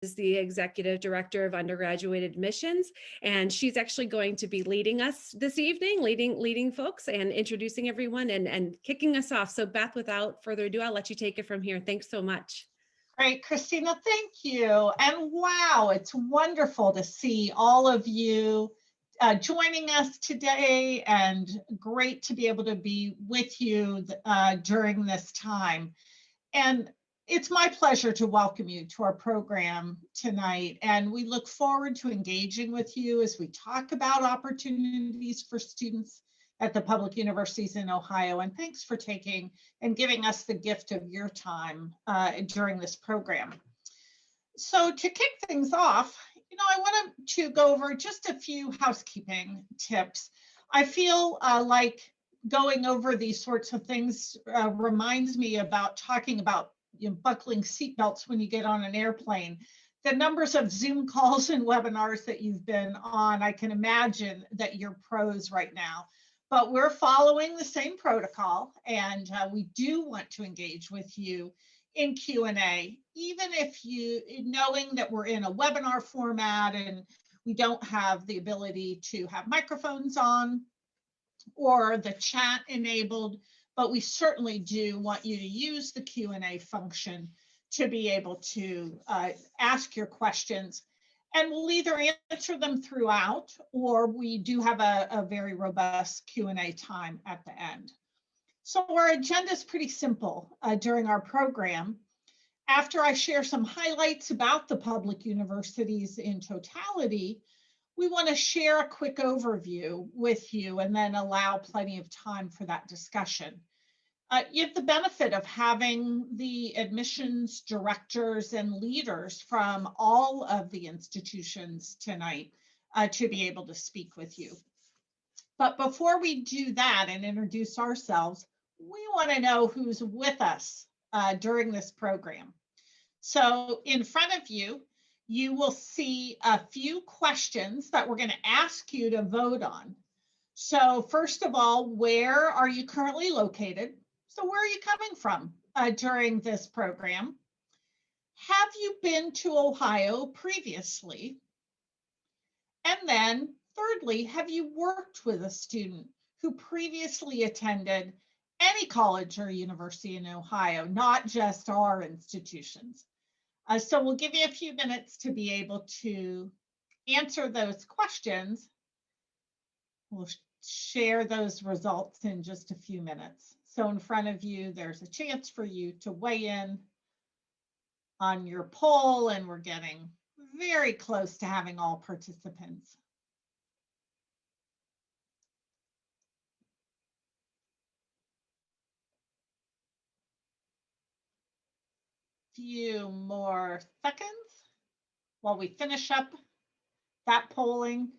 is the Executive Director of Undergraduate Admissions, and she's actually going to be leading us this evening, leading folks and introducing everyone and kicking us off. So Beth, without further ado, I'll let you take it from here. Thanks so much. Great, Kristina, thank you. And wow, it's wonderful to see all of you joining us today, and great to be able to be with you during this time. And it's my pleasure to welcome you to our program tonight, and we look forward to engaging with you as we talk about opportunities for students at the public universities in Ohio. And thanks for taking and giving us the gift of your time during this program. So to kick things off, I wanted to go over just a few housekeeping tips. I feel like going over these sorts of things reminds me about talking about buckling seatbelts when you get on an airplane. The numbers of Zoom calls and webinars that you've been on, I can imagine that you're pros right now. But we're following the same protocol, and we do want to engage with you in Q&A, even if knowing that we're in a webinar format and we don't have the ability to have microphones on or the chat enabled, but we certainly do want you to use the Q&A function to be able to ask your questions. And we'll either answer them throughout, or we do have a very robust Q&A time at the end. So our agenda is pretty simple during our program. After I share some highlights about the public universities in totality, we want to share a quick overview with you and then allow plenty of time for that discussion. You have the benefit of having the admissions directors and leaders from all of the institutions tonight to be able to speak with you. But before we do that and introduce ourselves, we want to know who's with us during this program. So in front of you, you will see a few questions that we're going to ask you to vote on. So first of all, where are you currently located? So where are you coming from during this program? Have you been to Ohio previously? And then thirdly, have you worked with a student who previously attended any college or university in Ohio, not just our institutions? So we'll give you a few minutes to be able to answer those questions. We'll share those results in just a few minutes. So in front of you, there's a chance for you to weigh in on your poll, and we're getting very close to having all participants. Few more seconds while we finish up that polling.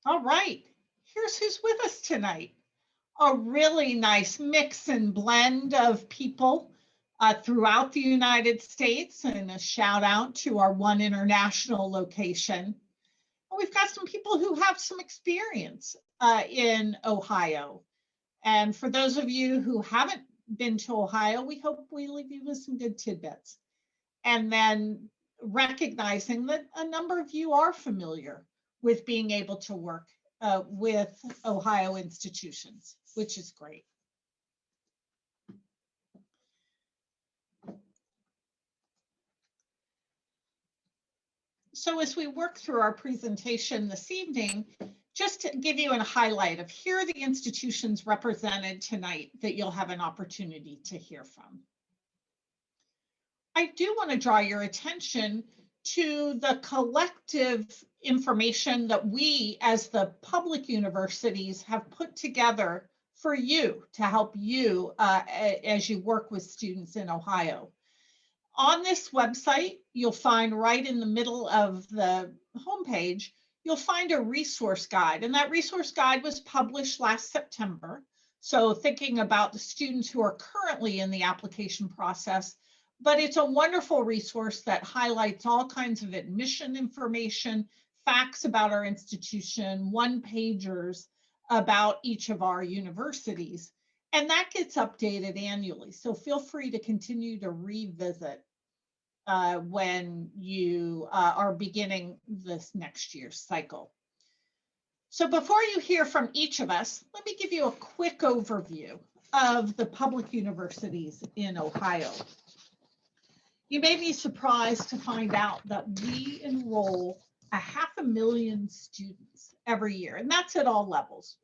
All right, here's who's with us tonight. A really nice mix and blend of people throughout the United States, and a shout out to our one international location. We've got some people who have some experience in Ohio. And for those of you who haven't been to Ohio, we hope we leave you with some good tidbits. And then recognizing that a number of you are familiar with being able to work with Ohio institutions, which is great. So as we work through our presentation this evening, just to give you a highlight of here are the institutions represented tonight that you'll have an opportunity to hear from. I do want to draw your attention to the collective information that we as the public universities have put together for you to help you as you work with students in Ohio. On this website, you'll find right in the middle of the homepage, you'll find a resource guide, and that resource guide was published last September. So thinking about the students who are currently in the application process, but it's a wonderful resource that highlights all kinds of admission information, facts about our institution, one-pagers about each of our universities. And that gets updated annually. So feel free to continue to revisit when you are beginning this next year's cycle. So before you hear from each of us, let me give you a quick overview of the public universities in Ohio. You may be surprised to find out that we enroll 500,000 students every year, and that's at all levels,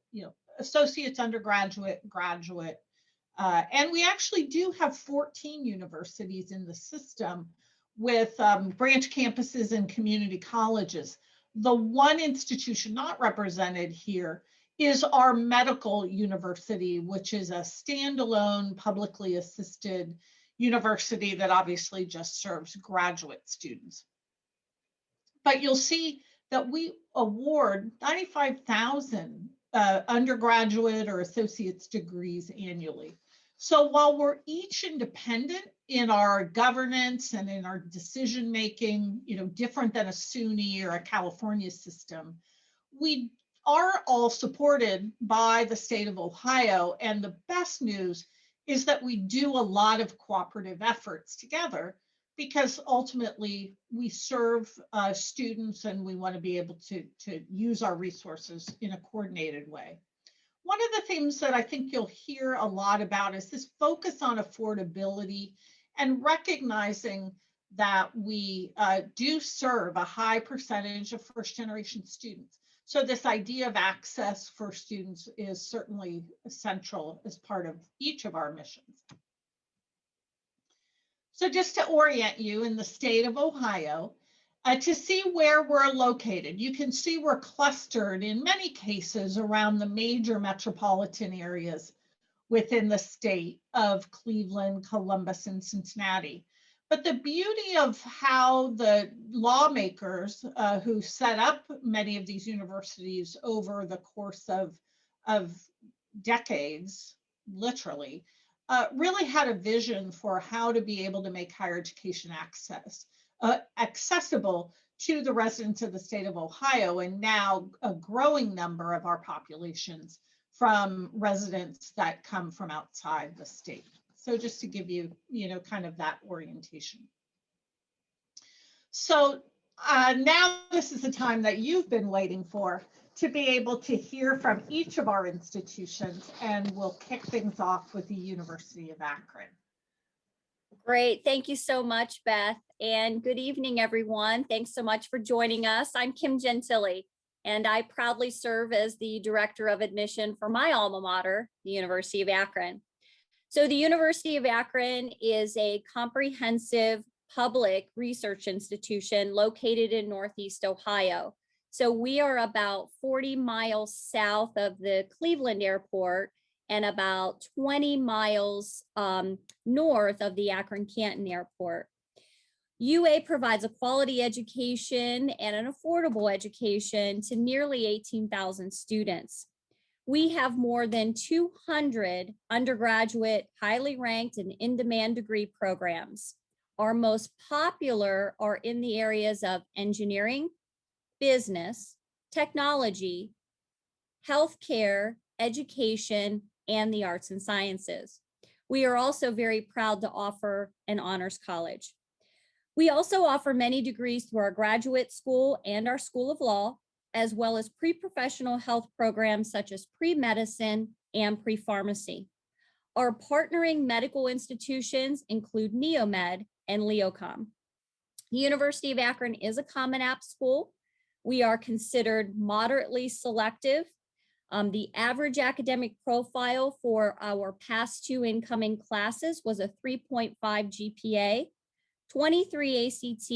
associates, undergraduate, graduate, and we actually do have 14 universities in the system with branch campuses and community colleges. The one institution not represented here is our medical university, which is a standalone publicly assisted university that obviously just serves graduate students. But you'll see that we award 95,000 undergraduate or associate's degrees annually. So while we're each independent in our governance and in our decision making, different than a SUNY or a California system, we are all supported by the state of Ohio. And the best news is that we do a lot of cooperative efforts together, because ultimately we serve students and we want to be able to use our resources in a coordinated way. One of the things that I think you'll hear a lot about is this focus on affordability and recognizing that we do serve a high percentage of first-generation students. So this idea of access for students is certainly essential as part of each of our missions. So just to orient you in the state of Ohio, to see where we're located, you can see we're clustered in many cases around the major metropolitan areas within the state of Cleveland, Columbus, and Cincinnati. But the beauty of how the lawmakers who set up many of these universities over the course of decades, literally, really had a vision for how to be able to make higher education accessible to the residents of the state of Ohio, and now a growing number of our populations from residents that come from outside the state. So just to give you, kind of that orientation. So now this is the time that you've been waiting for, to be able to hear from each of our institutions, and we'll kick things off with the University of Akron. Great. Thank you so much, Beth. And good evening, everyone. Thanks so much for joining us. I'm Kim Gentili, and I proudly serve as the Director of Admission for my alma mater, the University of Akron. So the University of Akron is a comprehensive public research institution located in Northeast Ohio. So we are about 40 miles south of the Cleveland airport and about 20 miles north of the Akron-Canton airport. UA provides a quality education and an affordable education to nearly 18,000 students. We have more than 200 undergraduate, highly ranked and in-demand degree programs. Our most popular are in the areas of engineering, business, technology, healthcare, education, and the arts and sciences. We are also very proud to offer an honors college. We also offer many degrees through our graduate school and our School of Law, as well as pre-professional health programs such as pre-medicine and pre-pharmacy. Our partnering medical institutions include NeoMed and Leocom. The University of Akron is a Common App school. We are considered moderately selective. The average academic profile for our past 2 incoming classes was a 3.5 GPA, 23 ACT,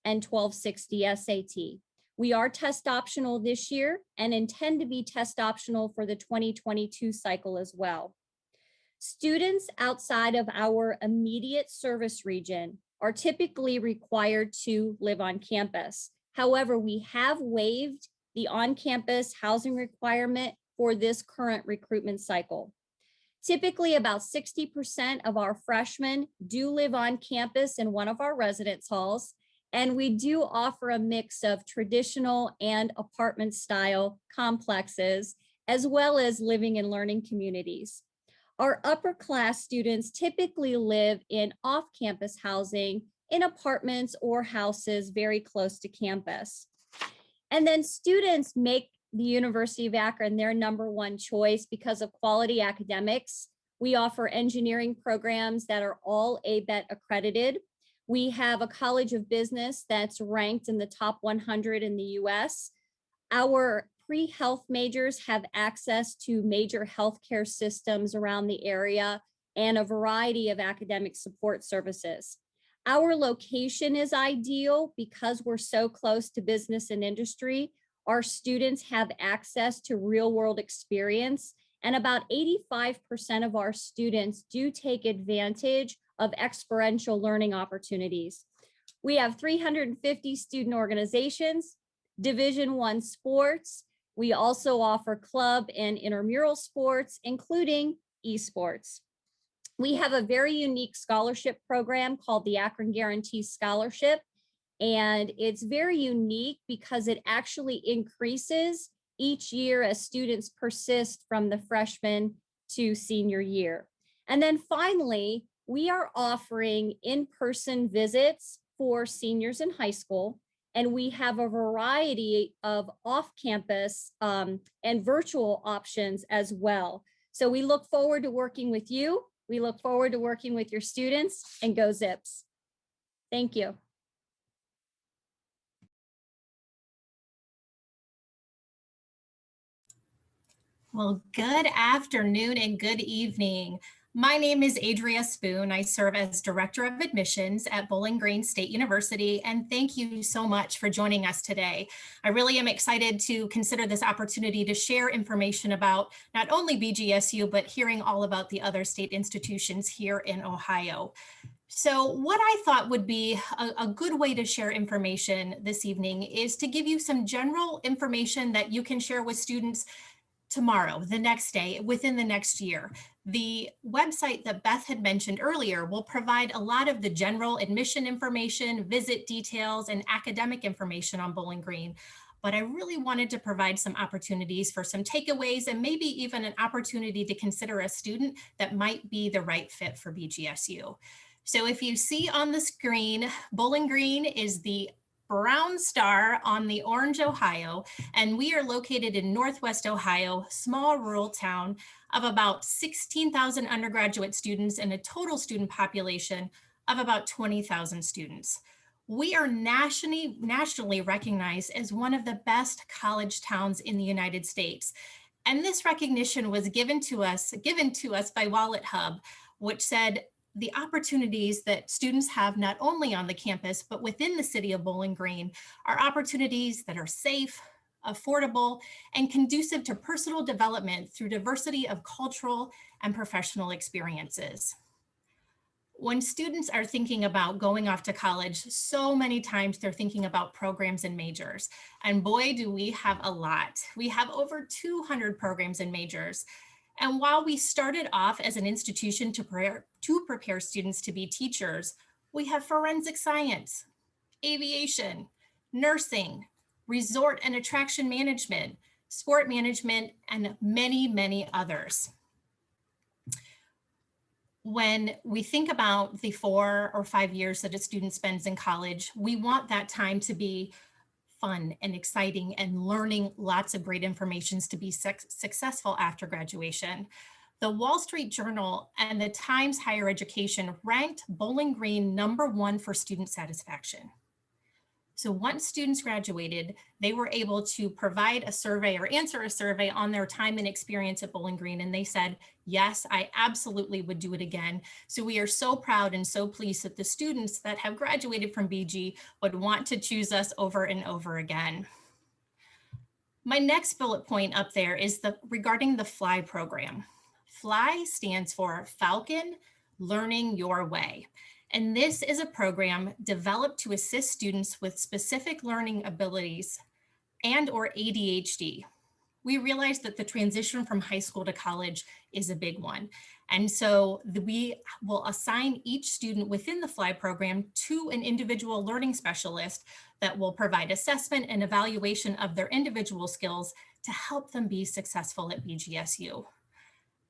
and 1260 SAT. We are test optional this year and intend to be test optional for the 2022 cycle as well. Students outside of our immediate service region are typically required to live on campus. However, we have waived the on-campus housing requirement for this current recruitment cycle. Typically, about 60% of our freshmen do live on campus in one of our residence halls, and we do offer a mix of traditional and apartment style complexes, as well as living and learning communities. Our upper class students typically live in off-campus housing in apartments or houses very close to campus. And then students make the University of Akron their #1 choice because of quality academics. We offer engineering programs that are all ABET accredited. We have a College of Business that's ranked in the top 100 in the US. Our pre-health majors have access to major healthcare systems around the area and a variety of academic support services. Our location is ideal because we're so close to business and industry. Our students have access to real-world experience, and about 85% of our students do take advantage of experiential learning opportunities. We have 350 student organizations, Division I sports. We also offer club and intramural sports, including esports. We have a very unique scholarship program called the Akron Guarantee Scholarship, and it's very unique because it actually increases each year as students persist from the freshman to senior year. And then finally, we are offering in-person visits for seniors in high school, and we have a variety of off-campus and virtual options as well. So we look forward to working with you. We look forward to working with your students, and go Zips. Thank you. Well, good afternoon and good evening. My name is Adria Spoon. I serve as Director of Admissions at Bowling Green State University, and thank you so much for joining us today. I really am excited to consider this opportunity to share information about not only BGSU, but hearing all about the other state institutions here in Ohio. So what I thought would be a good way to share information this evening is to give you some general information that you can share with students tomorrow, the next day, within the next year. The website that Beth had mentioned earlier will provide a lot of the general admission information, visit details, and academic information on Bowling Green. But I really wanted to provide some opportunities for some takeaways and maybe even an opportunity to consider a student that might be the right fit for BGSU. So if you see on the screen, Bowling Green is the brown star on the orange Ohio, and we are located in Northwest Ohio, small rural town of about 16,000 undergraduate students and a total student population of about 20,000 students. We are nationally recognized as one of the best college towns in the United States. And this recognition was given to us by Wallet Hub, which said, the opportunities that students have not only on the campus, but within the city of Bowling Green are opportunities that are safe, affordable, and conducive to personal development through diversity of cultural and professional experiences. When students are thinking about going off to college, so many times they're thinking about programs and majors. And boy, do we have a lot. We have over 200 programs and majors. And while we started off as an institution to prepare students to be teachers, we have forensic science, aviation, nursing, resort and attraction management, sport management, and many, many others. When we think about the 4 or 5 years that a student spends in college, we want that time to be fun and exciting and learning lots of great information to be successful after graduation. The Wall Street Journal and the Times Higher Education ranked Bowling Green #1 for student satisfaction. So once students graduated, they were able to provide a survey or answer a survey on their time and experience at Bowling Green. And they said, yes, I absolutely would do it again. So we are so proud and so pleased that the students that have graduated from BG would want to choose us over and over again. My next bullet point up there is regarding the FLY program. FLY stands for Falcon Learning Your Way. And this is a program developed to assist students with specific learning abilities and or ADHD. We realize that the transition from high school to college is a big one. And so we will assign each student within the FLY program to an individual learning specialist that will provide assessment and evaluation of their individual skills to help them be successful at BGSU.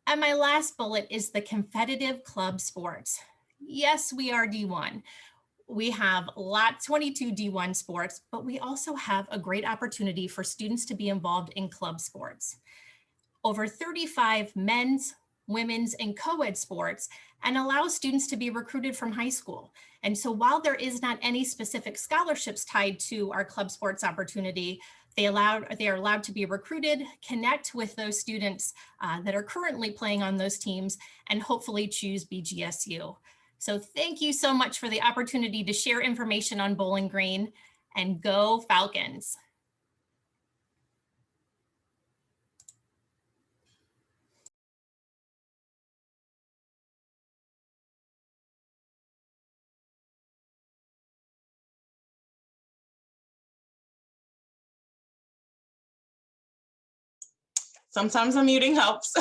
And my last bullet is the competitive club sports. Yes, we are D1. We have 22 D1 sports, but we also have a great opportunity for students to be involved in club sports. Over 35 men's, women's, and co-ed sports, and allows students to be recruited from high school. And so while there is not any specific scholarships tied to our club sports opportunity, they are allowed to be recruited, connect with those students that are currently playing on those teams, and hopefully choose BGSU. So thank you so much for the opportunity to share information on Bowling Green, and go Falcons. Sometimes unmuting helps.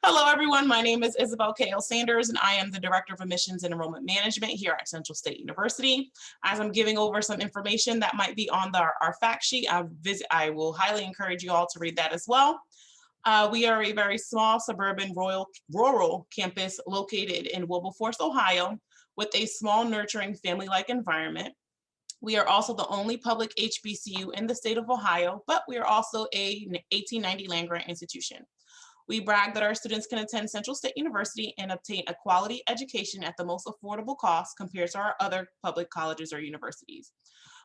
Hello, everyone. My name is Isabel K.L. Sanders, and I am the Director of Admissions and Enrollment Management here at Central State University. As I'm giving over some information that might be on our fact sheet, I will highly encourage you all to read that as well. We are a very small suburban rural campus located in Wilberforce, Ohio, with a small, nurturing, family-like environment. We are also the only public HBCU in the state of Ohio, but we are also a 1890 land-grant institution. We brag that our students can attend Central State University and obtain a quality education at the most affordable cost compared to our other public colleges or universities.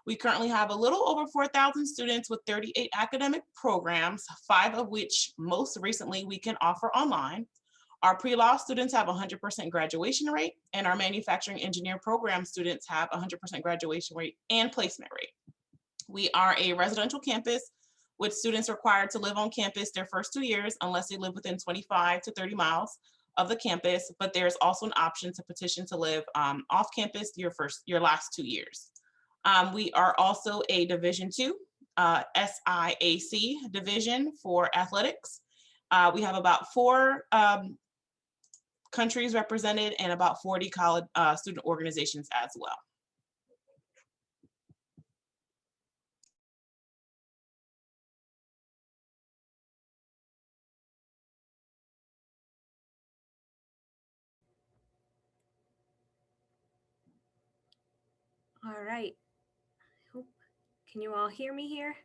We currently have a little over 4,000 students with 38 academic programs, 5 of which most recently we can offer online. Our pre-law students have 100% graduation rate, and our manufacturing engineer program students have 100% graduation rate and placement rate. We are a residential campus with students required to live on campus their first 2 years unless they live within 25 to 30 miles of the campus, but there's also an option to petition to live off campus your last 2 years. We are also a Division II SIAC division for athletics. We have about 4 countries represented and about 40 college student organizations as well. All right. Can you all hear me here?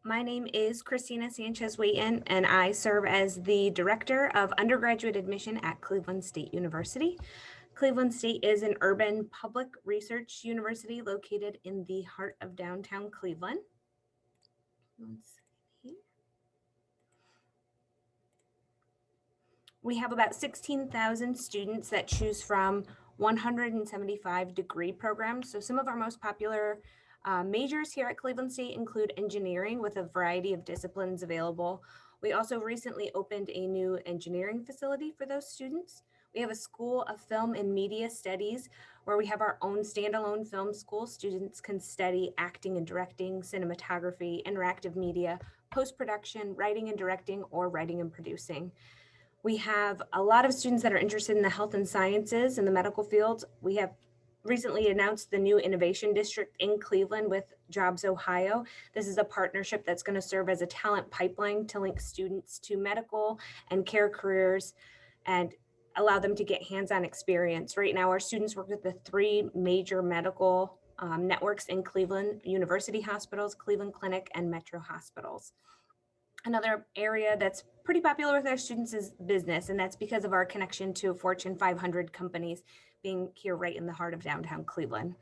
My name is Kristina Sanchez-Waiton, and I serve as the Director of Undergraduate Admission at Cleveland State University. Cleveland State is an urban public research university located in the heart of downtown Cleveland. We have about 16,000 students that choose from 175 degree programs. So some of our most popular majors here at Cleveland State include engineering with a variety of disciplines available. We also recently opened a new engineering facility for those students. We have a School of Film and Media Studies where we have our own standalone film school. Students can study acting and directing, cinematography, interactive media, post-production, writing and directing, or writing and producing. We have a lot of students that are interested in the health and sciences and the medical field. We have recently announced the new Innovation District in Cleveland with Jobs Ohio. This is a partnership that's going to serve as a talent pipeline to link students to medical and care careers and allow them to get hands-on experience. Right now, our students work with the 3 major medical networks in Cleveland: University Hospitals, Cleveland Clinic, and Metro Hospitals. Another area that's pretty popular with our students is business, and that's because of our connection to Fortune 500 companies being here right in the heart of downtown Cleveland.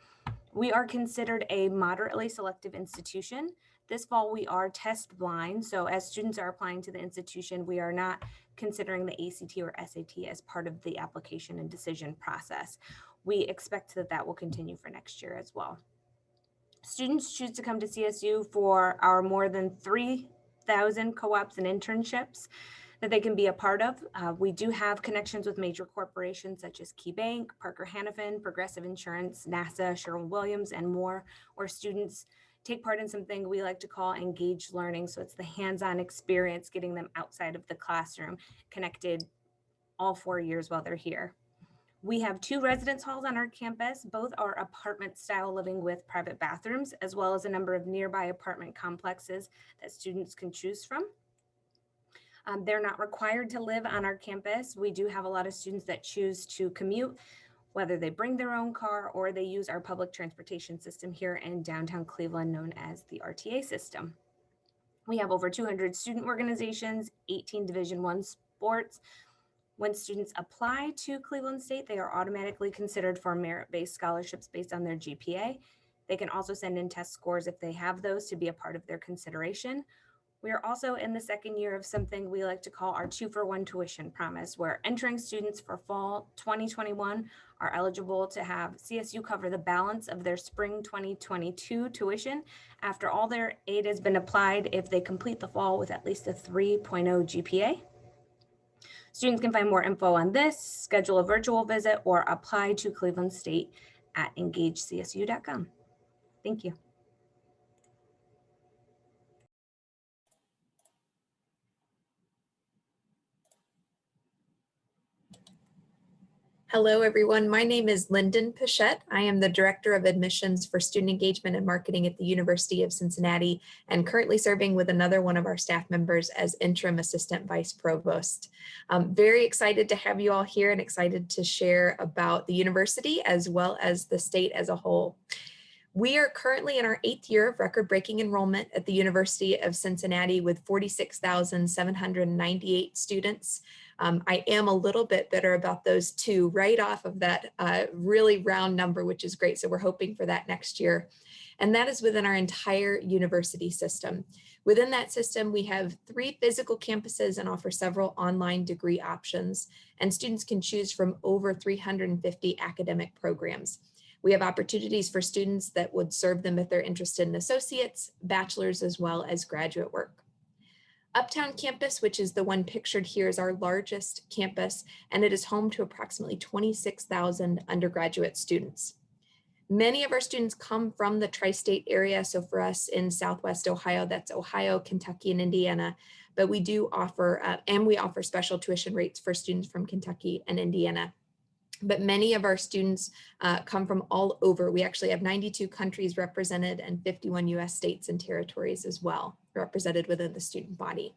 We are considered a moderately selective institution. This fall, we are test blind. So as students are applying to the institution, we are not considering the ACT or SAT as part of the application and decision process. We expect that that will continue for next year as well. Students choose to come to CSU for our more than 3,000 co-ops and internships that they can be a part of. We do have connections with major corporations such as Key Bank, Parker Hannifin, Progressive Insurance, NASA, Sherwin-Williams, and more, where students take part in something we like to call engaged learning. So it's the hands-on experience, getting them outside of the classroom, connected all 4 years while they're here. We have 2 residence halls on our campus. Both are apartment style living with private bathrooms, as well as a number of nearby apartment complexes that students can choose from. They're not required to live on our campus. We do have a lot of students that choose to commute, whether they bring their own car or they use our public transportation system here in downtown Cleveland, known as the RTA system. We have over 200 student organizations, 18 Division I sports. When students apply to Cleveland State, they are automatically considered for merit-based scholarships based on their GPA. They can also send in test scores if they have those to be a part of their consideration. We are also in the second year of something we like to call our 2-for-1 tuition promise, where entering students for fall 2021 are eligible to have CSU cover the balance of their spring 2022 tuition after all their aid has been applied if they complete the fall with at least a 3.0 GPA. Students can find more info on this, schedule a virtual visit, or apply to Cleveland State at engagecsu.com. Thank you. Hello, everyone. My name is Lyndon Pachette. I am the Director of Admissions for Student Engagement and Marketing at the University of Cincinnati, and currently serving with another one of our staff members as Interim Assistant Vice Provost. I'm very excited to have you all here and excited to share about the university as well as the state as a whole. We are currently in our 8th year of record-breaking enrollment at the University of Cincinnati with 46,798 students. I am a little bit bitter about those two right off of that really round number, which is great. So we're hoping for that next year. And that is within our entire university system. Within that system, we have 3 physical campuses and offer several online degree options. And students can choose from over 350 academic programs. We have opportunities for students that would serve them if they're interested in associates, bachelor's, as well as graduate work. Uptown Campus, which is the one pictured here, is our largest campus, and it is home to approximately 26,000 undergraduate students. Many of our students come from the tri-state area. So for us in Southwest Ohio, that's Ohio, Kentucky, and Indiana. But we do offer, and we offer special tuition rates for students from Kentucky and Indiana. But many of our students come from all over. We actually have 92 countries represented and 51 US states and territories as well represented within the student body.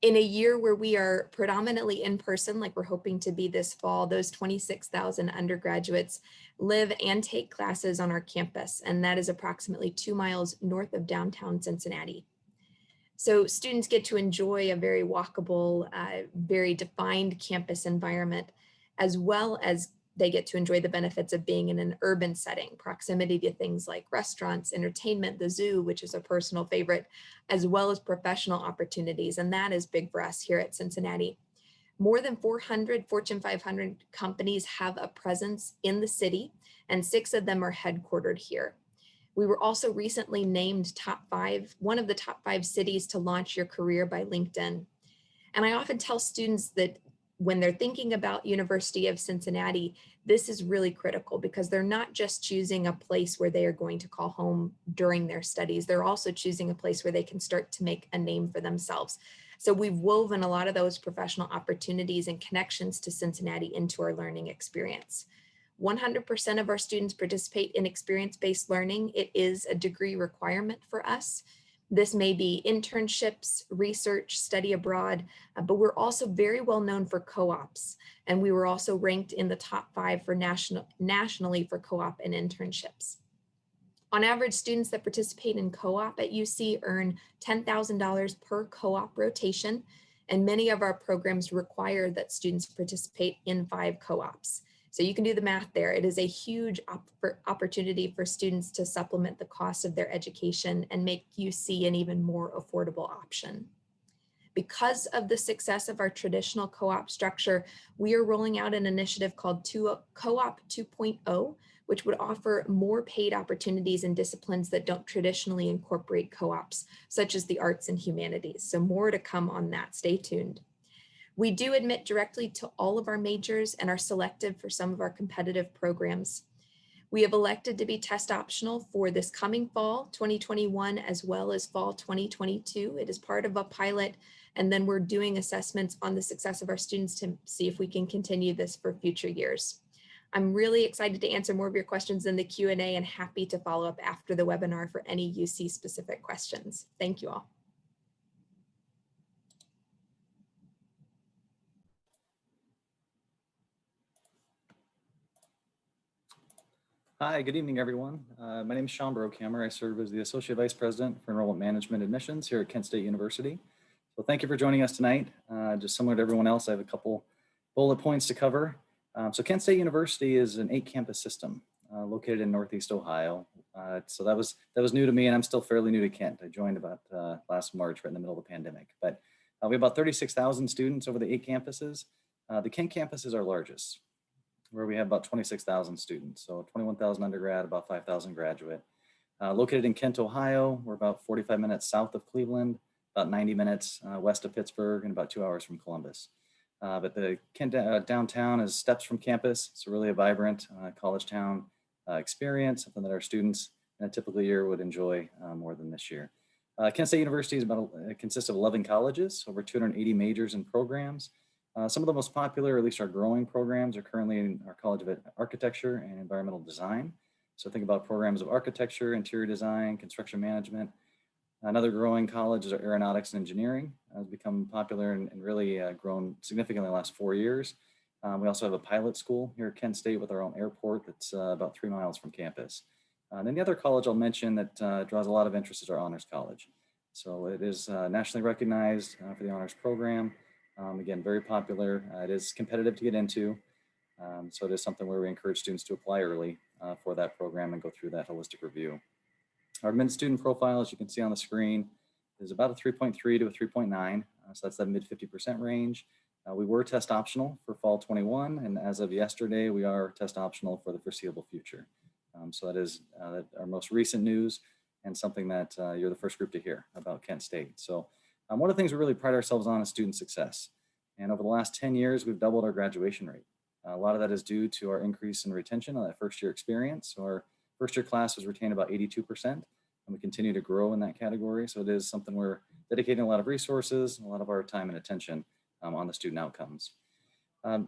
In a year where we are predominantly in person, like we're hoping to be this fall, those 26,000 undergraduates live and take classes on our campus, and that is approximately 2 miles north of downtown Cincinnati. So students get to enjoy a very walkable, very defined campus environment, as well as they get to enjoy the benefits of being in an urban setting, proximity to things like restaurants, entertainment, the zoo, which is a personal favorite, as well as professional opportunities. And that is big for us here at Cincinnati. More than 400 Fortune 500 companies have a presence in the city, and 6 of them are headquartered here. We were also recently named one of the top 5 cities to launch your career by LinkedIn. And I often tell students that when they're thinking about University of Cincinnati, this is really critical because they're not just choosing a place where they are going to call home during their studies. They're also choosing a place where they can start to make a name for themselves. So we've woven a lot of those professional opportunities and connections to Cincinnati into our learning experience. 100% of our students participate in experience-based learning. It is a degree requirement for us. This may be internships, research, study abroad, but we're also very well known for co-ops. And we were also ranked in the top 5 for nationally for co-op and internships. On average, students that participate in co-op at UC earn $10,000 per co-op rotation. And many of our programs require that students participate in 5 co-ops. So you can do the math there. It is a huge opportunity for students to supplement the cost of their education and make UC an even more affordable option. Because of the success of our traditional co-op structure, we are rolling out an initiative called Co-op 2.0, which would offer more paid opportunities in disciplines that don't traditionally incorporate co-ops, such as the arts and humanities. So more to come on that. Stay tuned. We do admit directly to all of our majors and are selective for some of our competitive programs. We have elected to be test optional for this coming fall 2021 as well as fall 2022. It is part of a pilot, and then we're doing assessments on the success of our students to see if we can continue this for future years. I'm really excited to answer more of your questions in the Q&A and happy to follow up after the webinar for any UC specific questions. Thank you all. Hi, good evening, everyone. My name is Sean Brocamer. I serve as the Associate Vice President for Enrollment Management Admissions here at Kent State University. So thank you for joining us tonight. Just similar to everyone else, I have a couple bullet points to cover. So Kent State University is an 8-campus system located in Northeast Ohio. So that was new to me, and I'm still fairly new to Kent. I joined about last March, right in the middle of the pandemic. But we have about 36,000 students over the 8 campuses. The Kent campus is our largest, where we have about 26,000 students. So 21,000 undergrad, about 5,000 graduate. Located in Kent, Ohio, we're about 45 minutes south of Cleveland, about 90 minutes west of Pittsburgh, and about 2 hours from Columbus. But the Kent downtown is steps from campus. It's really a vibrant college town experience, something that our students in a typical year would enjoy more than this year. Kent State University is consists of 11 colleges, over 280 majors and programs. Some of the most popular, or at least our growing programs, are currently in our College of Architecture and Environmental Design. So think about programs of architecture, interior design, construction management. Another growing college is our Aeronautics and Engineering. Has become popular and really grown significantly in the last 4 years. We also have a pilot school here at Kent State with our own airport that's about 3 miles from campus. And then the other college I'll mention that draws a lot of interest is our Honors College. So it is nationally recognized for the honors program. Again, very popular. It is competitive to get into. So it is something where we encourage students to apply early for that program and go through that holistic review. Our admitted student profile, as you can see on the screen, is about a 3.3 to a 3.9. So that's that mid 50% range. We were test optional for fall 21, and as of yesterday, we are test optional for the foreseeable future. So that is our most recent news and something that you're the first group to hear about Kent State. So one of the things we really pride ourselves on is student success. And over the last 10 years, we've doubled our graduation rate. A lot of that is due to our increase in retention on that first year experience. So our first year class was retained about 82%, and we continue to grow in that category. So it is something we're dedicating a lot of resources, a lot of our time and attention on the student outcomes.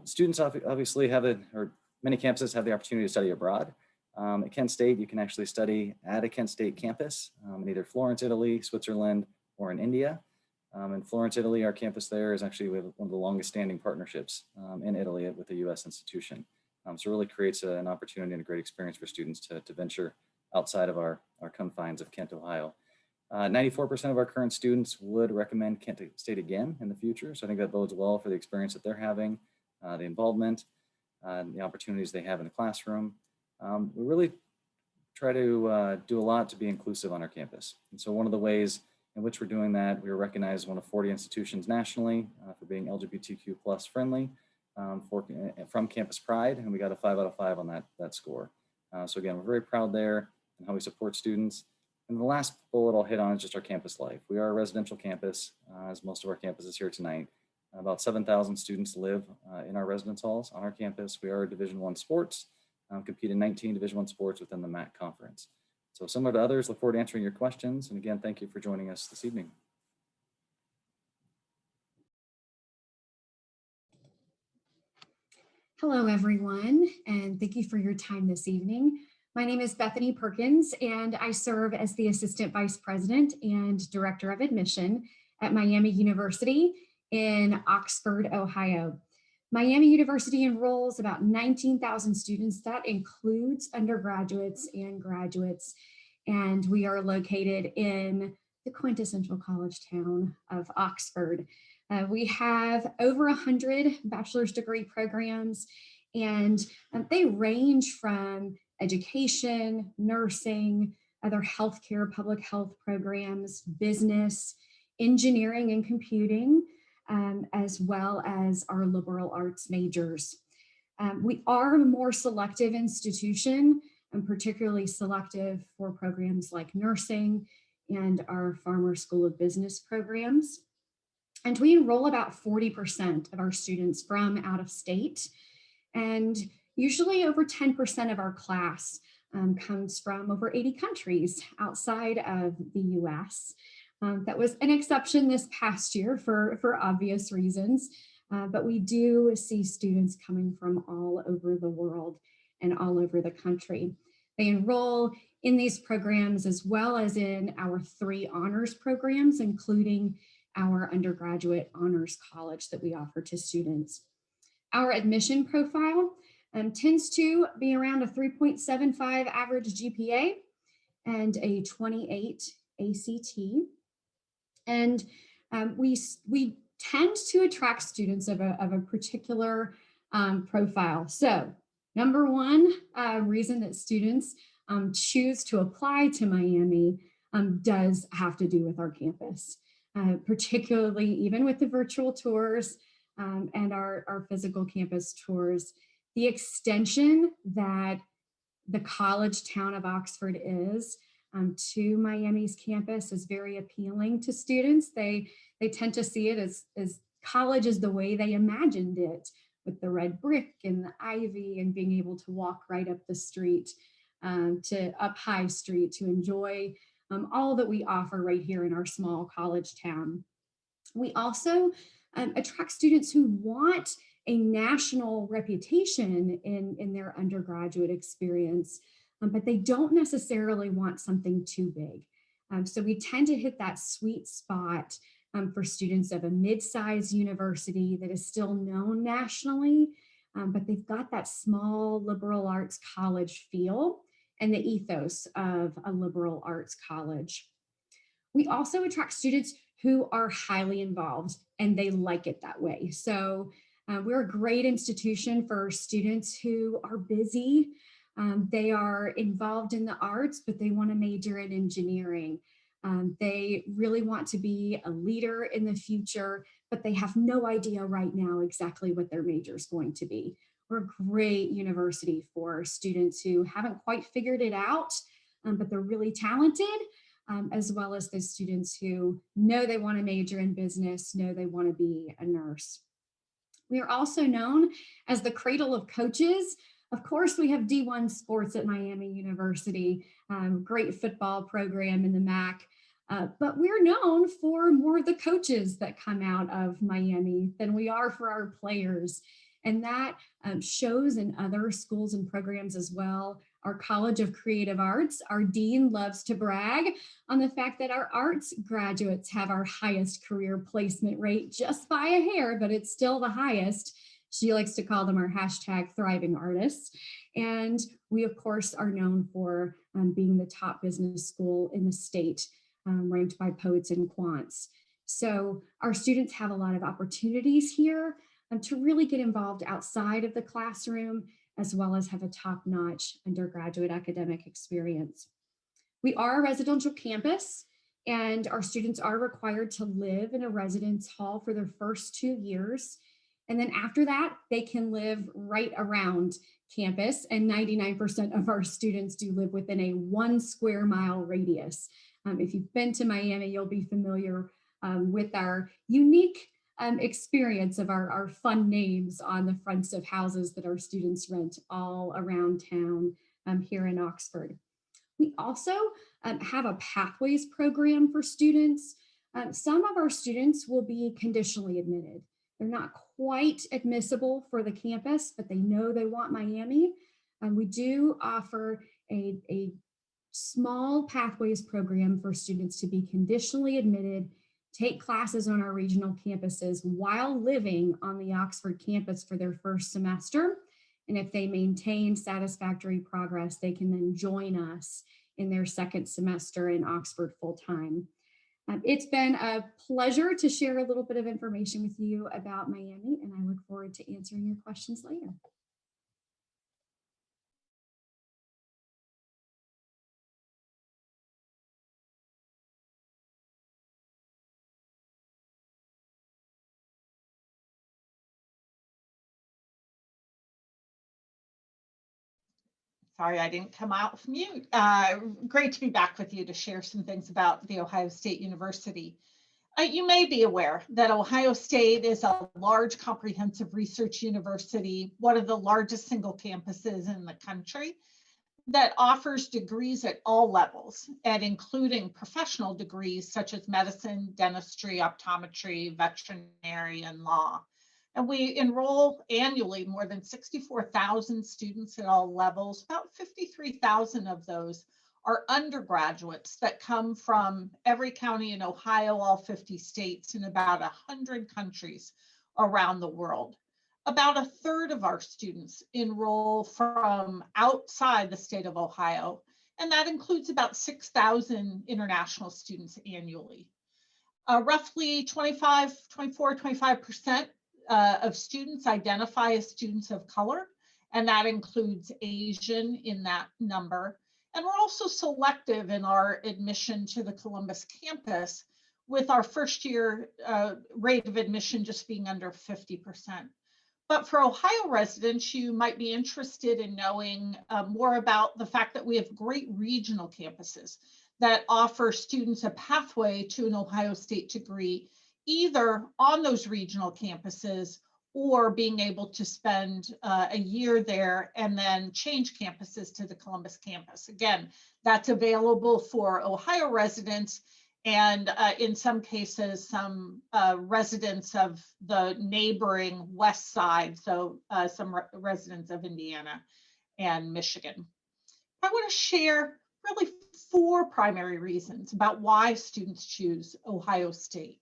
Students obviously or many campuses have the opportunity to study abroad. At Kent State, you can actually study at a Kent State campus in either Florence, Italy, Switzerland, or in India. In Florence, Italy, our campus there is actually one of the longest standing partnerships in Italy with a US institution. So it really creates an opportunity and a great experience for students to venture outside of our confines of Kent, Ohio. 94% of our current students would recommend Kent State again in the future. So I think that bodes well for the experience that they're having, the involvement, the opportunities they have in the classroom. We really try to do a lot to be inclusive on our campus. And so one of the ways in which we're doing that, we were recognized as one of 40 institutions nationally for being LGBTQ plus friendly from Campus Pride, and we got a 5 out of 5 on that score. So again, we're very proud there and how we support students. And the last bullet I'll hit on is just our campus life. We are a residential campus, as most of our campuses here tonight. About 7,000 students live in our residence halls on our campus. We are a Division I sports, compete in 19 Division I sports within the MAC conference. So similar to others, look forward to answering your questions. And again, thank you for joining us this evening. Hello, everyone, and thank you for your time this evening. My name is Bethany Perkins, and I serve as the Assistant Vice President and Director of Admission at Miami University in Oxford, Ohio. Miami University enrolls about 19,000 students. That includes undergraduates and graduates, and we are located in the quintessential college town of Oxford. We have over 100 bachelor's degree programs, and they range from education, nursing, other healthcare, public health programs, business, engineering and computing, as well as our liberal arts majors. We are a more selective institution, and particularly selective for programs like nursing and our Farmer School of Business programs. And we enroll about 40% of our students from out of state. And usually over 10% of our class comes from over 80 countries outside of the US. That was an exception this past year for obvious reasons, but we do see students coming from all over the world and all over the country. They enroll in these programs as well as in our 3 honors programs, including our undergraduate honors college that we offer to students. Our admission profile, tends to be around a 3.75 average GPA and a 28 ACT. And we tend to attract students of a particular profile. So number one reason that students choose to apply to Miami does have to do with our campus, particularly even with the virtual tours and our physical campus tours. The extension that the college town of Oxford is to Miami's campus is very appealing to students. They tend to see it as college is the way they imagined it, with the red brick and the ivy and being able to walk right up the street to up High Street to enjoy all that we offer right here in our small college town. We also attract students who want a national reputation in their undergraduate experience, but they don't necessarily want something too big. So we tend to hit that sweet spot for students of a mid-sized university that is still known nationally, but they've got that small liberal arts college feel and the ethos of a liberal arts college. We also attract students who are highly involved and they like it that way. So we're a great institution for students who are busy. They are involved in the arts, but they want to major in engineering. They really want to be a leader in the future, but they have no idea right now exactly what their major is going to be. We're a great university for students who haven't quite figured it out, but they're really talented, as well as the students who know they want to major in business, know they want to be a nurse. We are also known as the cradle of coaches. Of course, we have D1 sports at Miami University, great football program in the MAC, but we're known for more of the coaches that come out of Miami than we are for our players. And that shows in other schools and programs as well. Our College of Creative Arts, our dean loves to brag on the fact that our arts graduates have our highest career placement rate just by a hair, but it's still the highest. She likes to call them our hashtag thriving artists. And we, of course, are known for being the top business school in the state, ranked by Poets and Quants. So our students have a lot of opportunities here to really get involved outside of the classroom, as well as have a top-notch undergraduate academic experience. We are a residential campus, and our students are required to live in a residence hall for their first 2 years. And then after that, they can live right around campus, and 99% of our students do live within a 1 square mile radius. If you've been to Miami, you'll be familiar with our unique experience of our fun names on the fronts of houses that our students rent all around town here in Oxford. We also have a pathways program for students. Some of our students will be conditionally admitted. They're not quite admissible for the campus, but they know they want Miami. We do offer a small pathways program for students to be conditionally admitted, take classes on our regional campuses while living on the Oxford campus for their first semester. And if they maintain satisfactory progress, they can then join us in their second semester in Oxford full-time. It's been a pleasure to share a little bit of information with you about Miami, and I look forward to answering your questions later. Sorry, I didn't come out from mute. Great to be back with you to share some things about the Ohio State University. You may be aware that Ohio State is a large comprehensive research university, one of the largest single campuses in the country that offers degrees at all levels, and including professional degrees such as medicine, dentistry, optometry, veterinary, and law. And we enroll annually more than 64,000 students at all levels. About 53,000 of those are undergraduates that come from every county in Ohio, all 50 states, and about 100 countries around the world. about a third of our students enroll from outside the state of Ohio, and that includes about 6,000 international students annually. Roughly 25% of students identify as students of color, and that includes Asian in that number. And we're also selective in our admission to the Columbus campus, with our first year rate of admission just being under 50%. But for Ohio residents, you might be interested in knowing more about the fact that we have great regional campuses that offer students a pathway to an Ohio State degree, either on those regional campuses or being able to spend a year there and then change campuses to the Columbus campus. Again, that's available for Ohio residents, and in some cases, some residents of the neighboring west side, so some residents of Indiana and Michigan. I want to share really 4 primary reasons about why students choose Ohio State.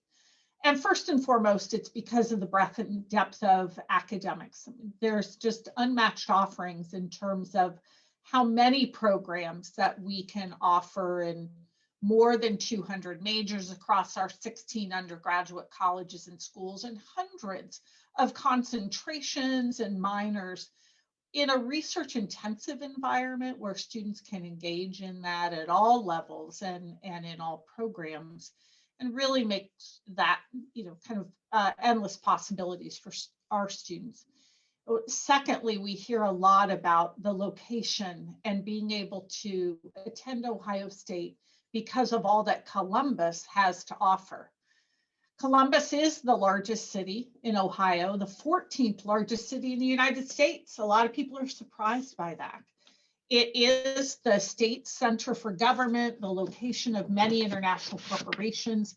And first and foremost, it's because of the breadth and depth of academics. There's just unmatched offerings in terms of how many programs that we can offer in more than 200 majors across our 16 undergraduate colleges and schools, and hundreds of concentrations and minors in a research intensive environment where students can engage in that at all levels and in all programs, and really makes that, kind of endless possibilities for our students. Secondly, we hear a lot about the location and being able to attend Ohio State because of all that Columbus has to offer. Columbus is the largest city in Ohio, the 14th largest city in the United States. A lot of people are surprised by that. It is the state center for government, the location of many international corporations.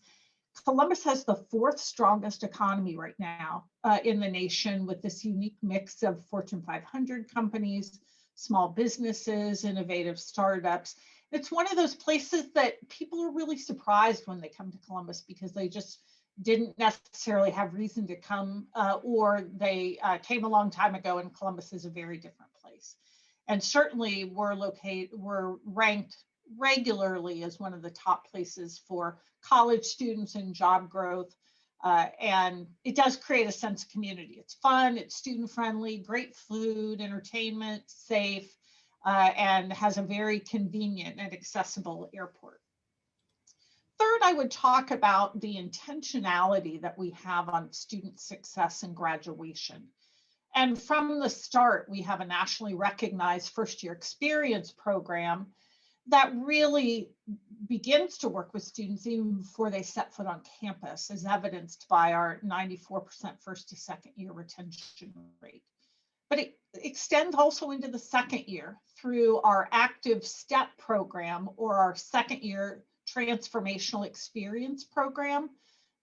Columbus has the 4th strongest economy right now in the nation, with this unique mix of Fortune 500 companies, small businesses, innovative startups. It's one of those places that people are really surprised when they come to Columbus, because they just didn't necessarily have reason to come, or they came a long time ago, and Columbus is a very different place. And certainly we're ranked regularly as one of the top places for college students and job growth. And it does create a sense of community. It's fun, it's student friendly, great food, entertainment, safe, and has a very convenient and accessible airport. Third, I would talk about the intentionality that we have on student success and graduation. And from the start, we have a nationally recognized first-year experience program that really begins to work with students even before they set foot on campus, as evidenced by our 94% first to second year retention rate. But it extends also into the second year through our active STEP program, or our second year transformational experience program,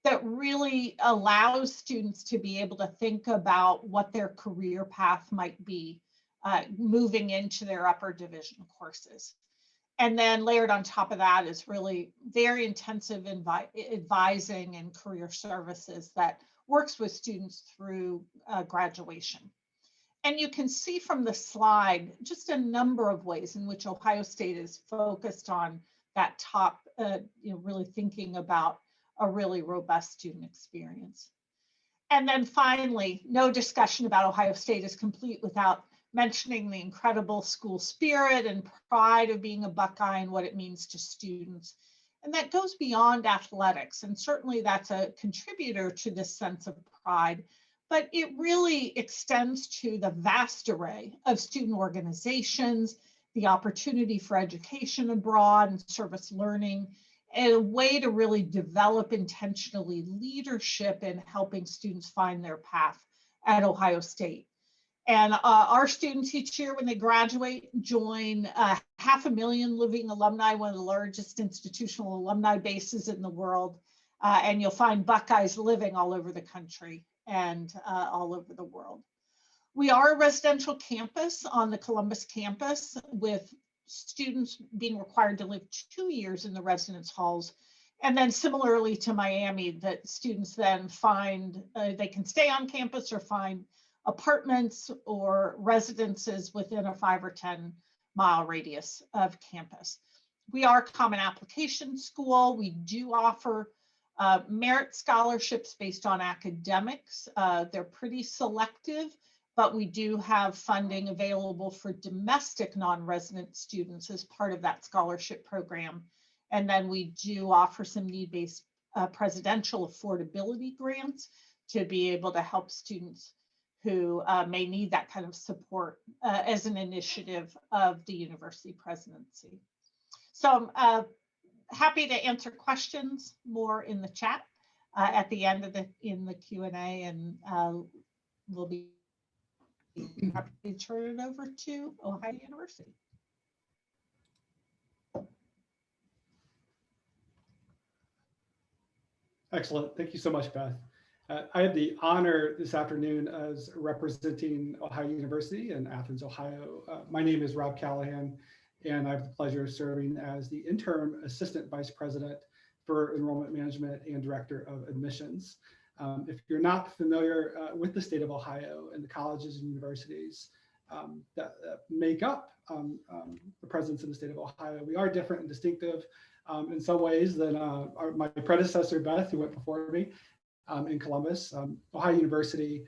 that really allows students to be able to think about what their career path might be moving into their upper division courses. And then layered on top of that is really very intensive advising and career services that works with students through graduation. And you can see from the slide just a number of ways in which Ohio State is focused on that top, really thinking about a really robust student experience. And then finally, no discussion about Ohio State is complete without mentioning the incredible school spirit and pride of being a Buckeye and what it means to students. And that goes beyond athletics. And certainly that's a contributor to this sense of pride, but it really extends to the vast array of student organizations, the opportunity for education abroad and service learning, and a way to really develop intentionally leadership in helping students find their path at Ohio State. And our students each year, when they graduate, join 500,000 living alumni, one of the largest institutional alumni bases in the world. And you'll find Buckeyes living all over the country and all over the world. We are a residential campus on the Columbus campus, with students being required to live 2 years in the residence halls. And then similarly to Miami, that students then find they can stay on campus or find apartments or residences within a 5 or 10 mile radius of campus. We are a common application school. We do offer merit scholarships based on academics. They're pretty selective, but we do have funding available for domestic non-resident students as part of that scholarship program. And then we do offer some need-based presidential affordability grants to be able to help students who may need that kind of support as an initiative of the university presidency. So I'm happy to answer questions more in the chat at the end of the Q&A, and we'll be happy to turn it over to Ohio University. Excellent. Thank you so much, Beth. I have the honor this afternoon as representing Ohio University in Athens, Ohio. My name is Rob Callahan, and I have the pleasure of serving as the interim assistant vice president for enrollment management and director of admissions. If you're not familiar with the state of Ohio and the colleges and universities that make up the presence in the state of Ohio, we are different and distinctive in some ways than my predecessor, Beth, who went before me in Columbus. Ohio University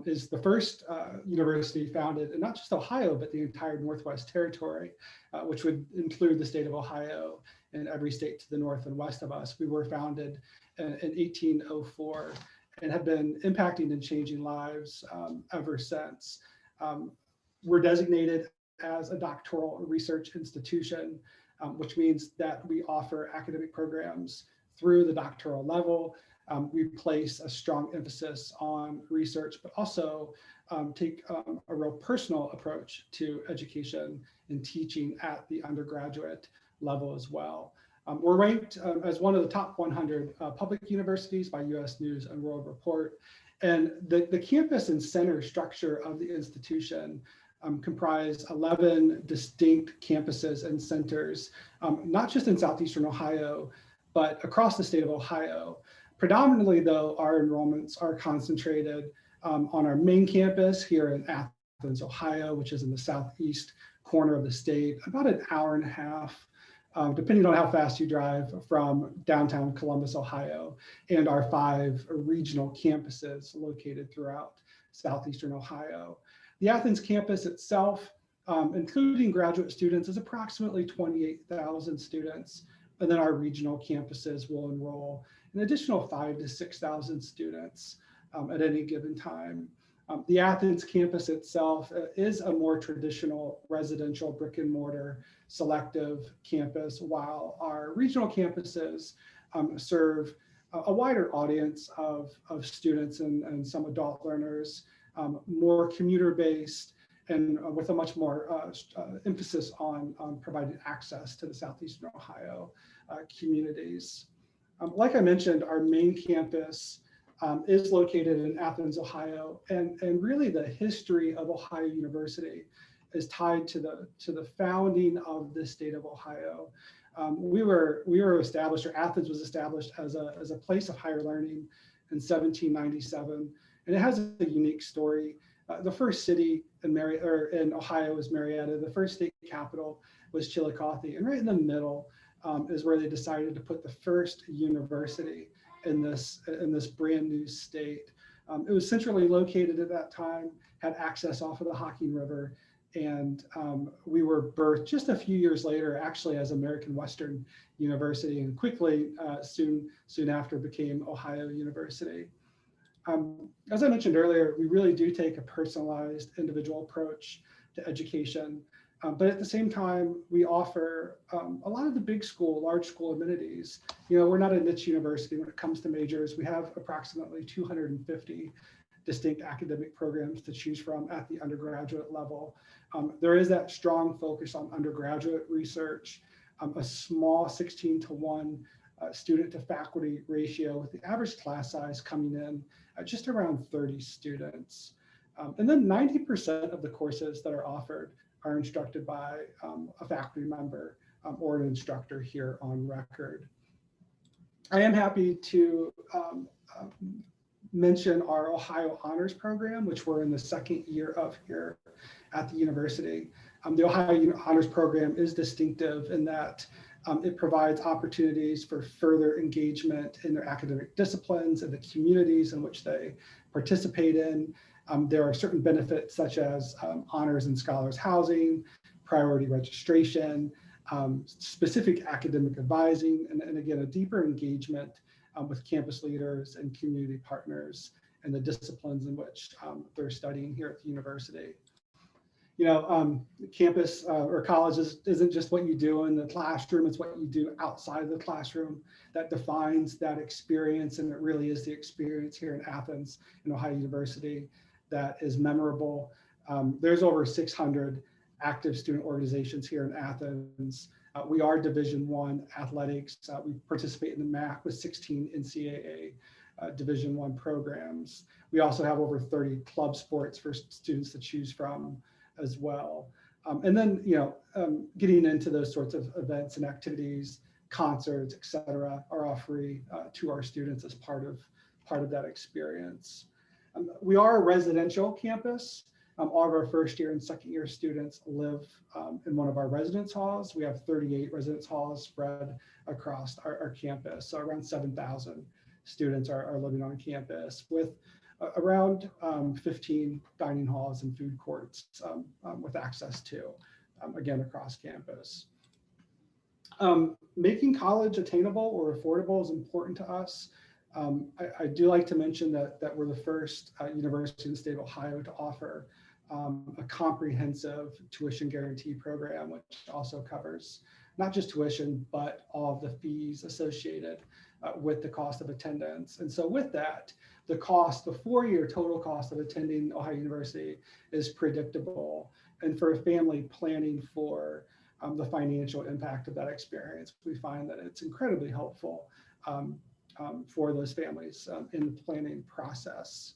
is the first university founded in not just Ohio, but the entire Northwest Territory, which would include the state of Ohio and every state to the north and west of us. We were founded in 1804 and have been impacting and changing lives ever since. We're designated as a doctoral research institution, which means that we offer academic programs through the doctoral level. We place a strong emphasis on research, but also take a real personal approach to education and teaching at the undergraduate level as well. We're ranked as one of the top 100 public universities by US News and World Report. And the campus and center structure of the institution comprise 11 distinct campuses and centers, not just in Southeastern Ohio, but across the state of Ohio. Predominantly, though, our enrollments are concentrated on our main campus here in Athens, Ohio, which is in the southeast corner of the state, about an hour and a half, depending on how fast you drive, from downtown Columbus, Ohio, and our 5 regional campuses located throughout southeastern Ohio. The Athens campus itself, including graduate students, is approximately 28,000 students, and then our regional campuses will enroll an additional 5,000 to 6,000 students at any given time. The Athens campus itself is a more traditional residential brick and mortar selective campus, while our regional campuses serve a wider audience of students and some adult learners, more commuter-based, and with a much more emphasis on providing access to the Southeastern Ohio communities. Like I mentioned, our main campus is located in Athens, Ohio, and really the history of Ohio University is tied to the founding of the state of Ohio. We were established, or Athens was established as a place of higher learning in 1797, and it has a unique story. The first city in Ohio was Marietta. The first state capital was Chillicothe, and right in the middle is where they decided to put the first university in this brand new state. It was centrally located at that time, had access off of the Hocking River, and we were birthed just a few years later, actually, as American Western University, and quickly, soon after, became Ohio University. As I mentioned earlier, we really do take a personalized individual approach to education. But at the same time, we offer a lot of the large school amenities. You know, we're not a niche university when it comes to majors. We have approximately 250 distinct academic programs to choose from at the undergraduate level. There is that strong focus on undergraduate research, a small 16-to-1 student to faculty ratio, with the average class size coming in at just around 30 students. And then 90% of the courses that are offered are instructed by a faculty member or an instructor here on record. I am happy to mention our Ohio Honors Program, which we're in the second year of here at the university. The Ohio Honors Program is distinctive in that it provides opportunities for further engagement in their academic disciplines and the communities in which they participate in. There are certain benefits such as honors and scholars housing, priority registration, specific academic advising, and again, a deeper engagement with campus leaders and community partners and the disciplines in which they're studying here at the university. You know, campus or college isn't just what you do in the classroom, it's what you do outside of the classroom that defines that experience, and it really is the experience here in Athens and Ohio University that is memorable. There's over 600 active student organizations here in Athens. We are Division I athletics. We participate in the MAC with 16 NCAA Division I programs. We also have over 30 club sports for students to choose from as well. And then, you know, getting into those sorts of events and activities, concerts, et cetera, are all free to our students as part of that experience. We are a residential campus. All of our first year and second year students live in one of our residence halls. We have 38 residence halls spread across our campus. So around 7,000 students are living on campus with around 15 dining halls and food courts with access to, again, across campus. Making college attainable or affordable is important to us. I do like to mention that we're the first university in the state of Ohio to offer a comprehensive tuition guarantee program, which also covers not just tuition, but all of the fees associated with the cost of attendance. And so with that, the cost, the 4-year total cost of attending Ohio University is predictable. And for a family planning for the financial impact of that experience, we find that it's incredibly helpful for those families in the planning process.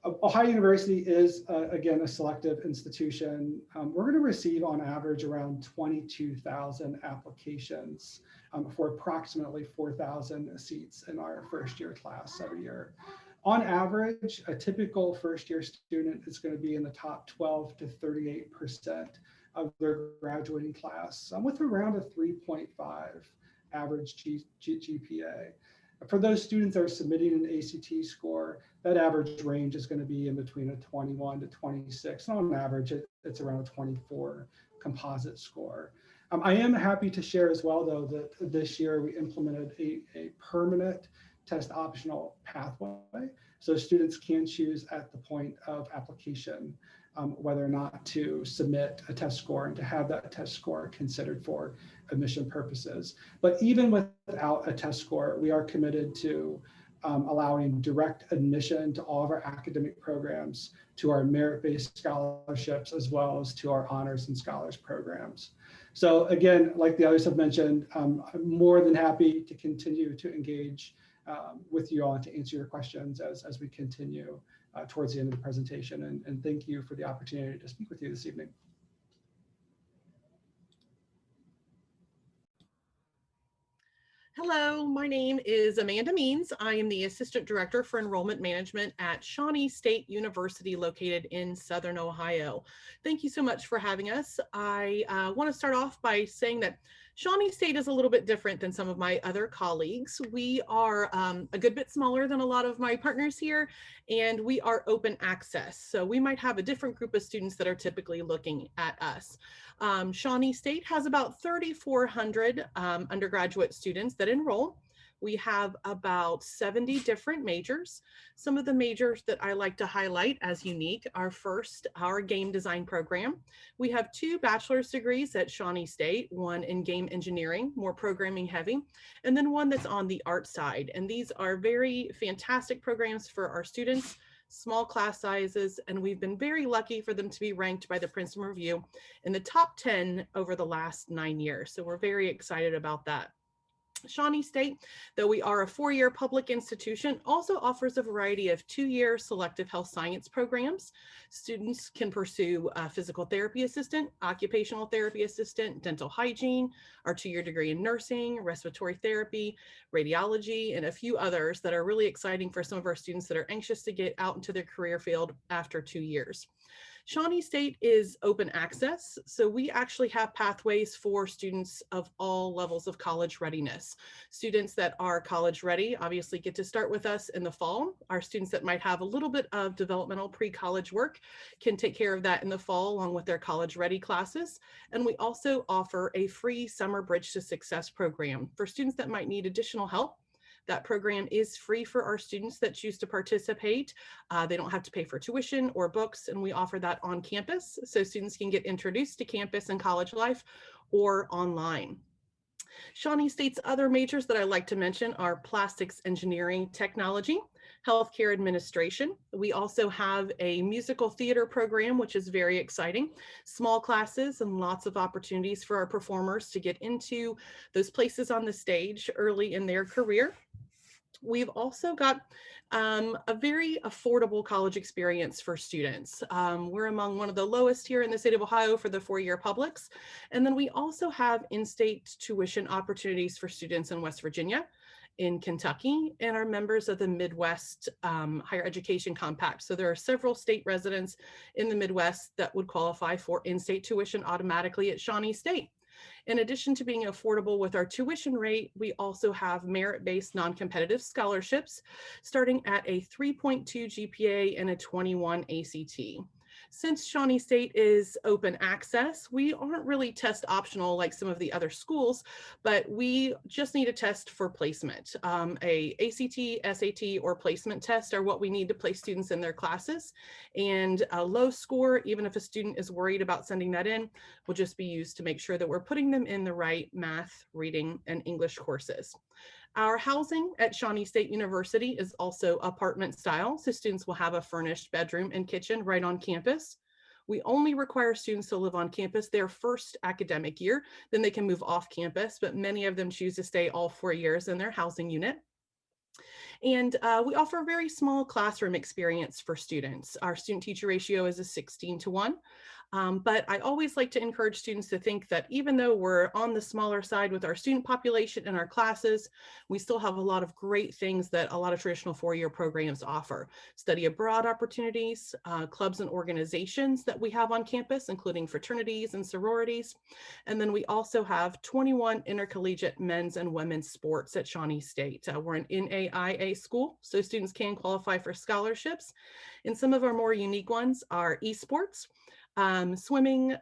Ohio University is, again, a selective institution. We're going to receive on average around 22,000 applications for approximately 4,000 seats in our first year class every year. On average, a typical first year student is going to be in the top 12 to 38% of their graduating class with around a 3.5 average GPA. For those students that are submitting an ACT score, that average range is going to be in between a 21 to 26. And on average, it's around a 24 composite score. I am happy to share as well, though, that this year we implemented a permanent test optional pathway. So students can choose at the point of application whether or not to submit a test score and to have that test score considered for admission purposes. But even without a test score, we are committed to allowing direct admission to all of our academic programs, to our merit-based scholarships, as well as to our honors and scholars programs. So again, like the others have mentioned, I'm more than happy to continue to engage with you all and to answer your questions as we continue towards the end of the presentation. And thank you for the opportunity to speak with you this evening. Hello, my name is Amanda Means. I am the Assistant Director for Enrollment Management at Shawnee State University located in Southern Ohio. Thank you so much for having us. I want to start off by saying that Shawnee State is a little bit different than some of my other colleagues. We are a good bit smaller than a lot of my partners here, and we are open access. So we might have a different group of students that are typically looking at us. Shawnee State has about 3,400 undergraduate students that enroll. We have about 70 different majors. Some of the majors that I like to highlight as unique are first, our game design program. We have 2 bachelor's degrees at Shawnee State, one in game engineering, more programming heavy, and then one that's on the art side. And these are very fantastic programs for our students, small class sizes, and we've been very lucky for them to be ranked by the Princeton Review in the top 10 over the last 9 years. So we're very excited about that. Shawnee State, though we are a four-year public institution, also offers a variety of two-year selective health science programs. Students can pursue physical therapy assistant, occupational therapy assistant, dental hygiene, our two-year degree in nursing, respiratory therapy, radiology, and a few others that are really exciting for some of our students that are anxious to get out into their career field after 2 years. Shawnee State is open access, so we actually have pathways for students of all levels of college readiness. Students that are college ready obviously get to start with us in the fall. Our students that might have a little bit of developmental pre-college work can take care of that in the fall along with their college ready classes. And we also offer a free summer Bridge to Success program for students that might need additional help. That program is free for our students that choose to participate. They don't have to pay for tuition or books, and we offer that on campus so students can get introduced to campus and college life or online. Shawnee State's other majors that I like to mention are plastics engineering technology, healthcare administration. We also have a musical theater program, which is very exciting. Small classes and lots of opportunities for our performers to get into those places on the stage early in their career. We've also got a very affordable college experience for students. We're among one of the lowest here in the state of Ohio for the four-year publics. And then we also have in-state tuition opportunities for students in West Virginia, in Kentucky, and are members of the Midwest Higher Education Compact. So there are several state residents in the Midwest that would qualify for in-state tuition automatically at Shawnee State. In addition to being affordable with our tuition rate, we also have merit-based non-competitive scholarships starting at a 3.2 GPA and a 21 ACT. Since Shawnee State is open access, we aren't really test optional like some of the other schools, but we just need a test for placement. A ACT, SAT, or placement test are what we need to place students in their classes. And a low score, even if a student is worried about sending that in, will just be used to make sure that we're putting them in the right math, reading, and English courses. Our housing at Shawnee State University is also apartment style, so students will have a furnished bedroom and kitchen right on campus. We only require students to live on campus their first academic year, then they can move off campus, but many of them choose to stay all 4 years in their housing unit. And we offer a very small classroom experience for students. Our student-teacher ratio is a 16:1. But I always like to encourage students to think that even though we're on the smaller side with our student population in our classes, we still have a lot of great things that a lot of traditional four-year programs offer. Study abroad opportunities, clubs and organizations that we have on campus, including fraternities and sororities. And then we also have 21 intercollegiate men's and women's sports at Shawnee State. We're an NAIA school, so students can qualify for scholarships. And some of our more unique ones are esports, swimming,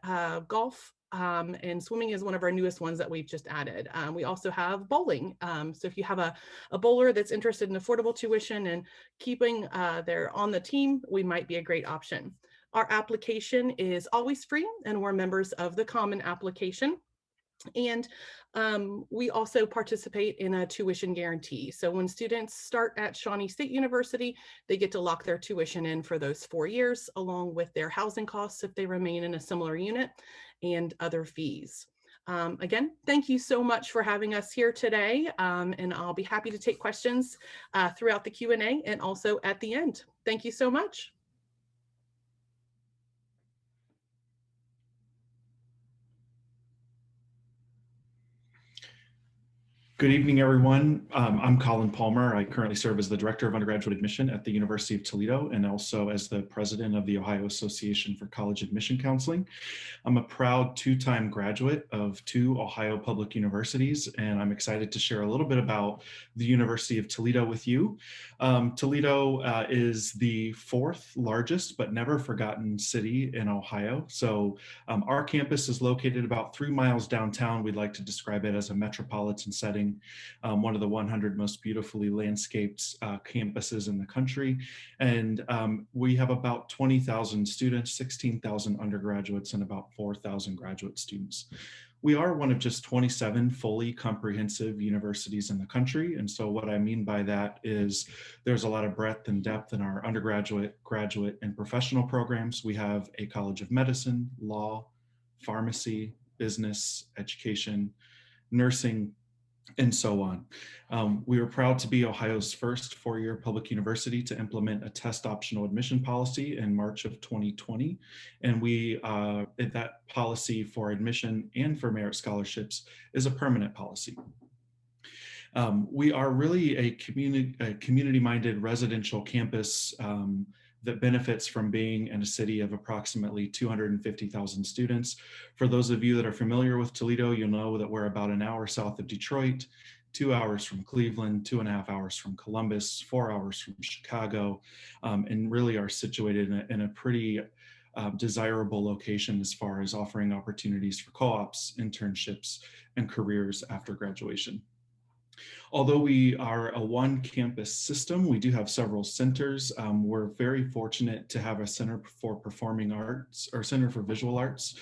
golf, and swimming is one of our newest ones that we've just added. We also have bowling. So if you have a bowler that's interested in affordable tuition and keeping their on the team, we might be a great option. Our application is always free, and we're members of the Common Application. And we also participate in a tuition guarantee. So when students start at Shawnee State University, they get to lock their tuition in for those 4 years, along with their housing costs if they remain in a similar unit and other fees. Again, thank you so much for having us here today. And I'll be happy to take questions throughout the Q&A and also at the end. Thank you so much. Good evening, everyone. I'm Colin Palmer. I currently serve as the Director of Undergraduate Admission at the University of Toledo and also as the President of the Ohio Association for College Admission Counseling. I'm a proud two-time graduate of 2 Ohio public universities, and I'm excited to share a little bit about the University of Toledo with you. Toledo is the 4th largest but never forgotten city in Ohio. So our campus is located about 3 miles downtown. We'd like to describe it as a metropolitan setting. One of the 100 most beautifully landscaped campuses in the country. And we have about 20,000 students, 16,000 undergraduates, and about 4,000 graduate students. We are one of just 27 fully comprehensive universities in the country. And so what I mean by that is there's a lot of breadth and depth in our undergraduate, graduate, and professional programs. We have a College of Medicine, Law, Pharmacy, Business, Education, Nursing, and so on. We are proud to be Ohio's first four-year public university to implement a test optional admission policy in March of 2020. And that policy for admission and for merit scholarships is a permanent policy. We are really a community-minded residential campus that benefits from being in a city of approximately 250,000 students. For those of you that are familiar with Toledo, you'll know that we're about an hour south of Detroit, 2 hours from Cleveland, 2.5 hours from Columbus, 4 hours from Chicago, and really are situated in a pretty desirable location as far as offering opportunities for co-ops, internships, and careers after graduation. Although we are a one campus system, we do have several centers. We're very fortunate to have a Center for Performing Arts or Center for Visual Arts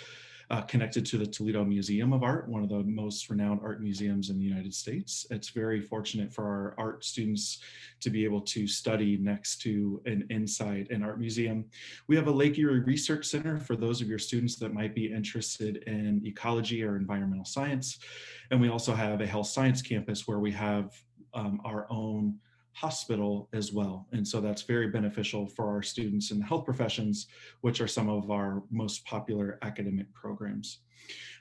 connected to the Toledo Museum of Art, one of the most renowned art museums in the United States. It's very fortunate for our art students to be able to study next to and inside an art museum. We have a Lake Erie Research Center for those of your students that might be interested in ecology or environmental science. And we also have a health science campus where we have our own hospital as well. And so that's very beneficial for our students in the health professions, which are some of our most popular academic programs.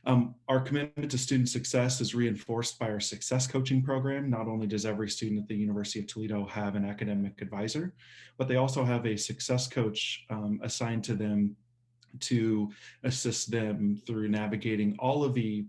Our commitment to student success is reinforced by our success coaching program. Not only does every student at the University of Toledo have an academic advisor, but they also have a success coach assigned to them to assist them through navigating all of the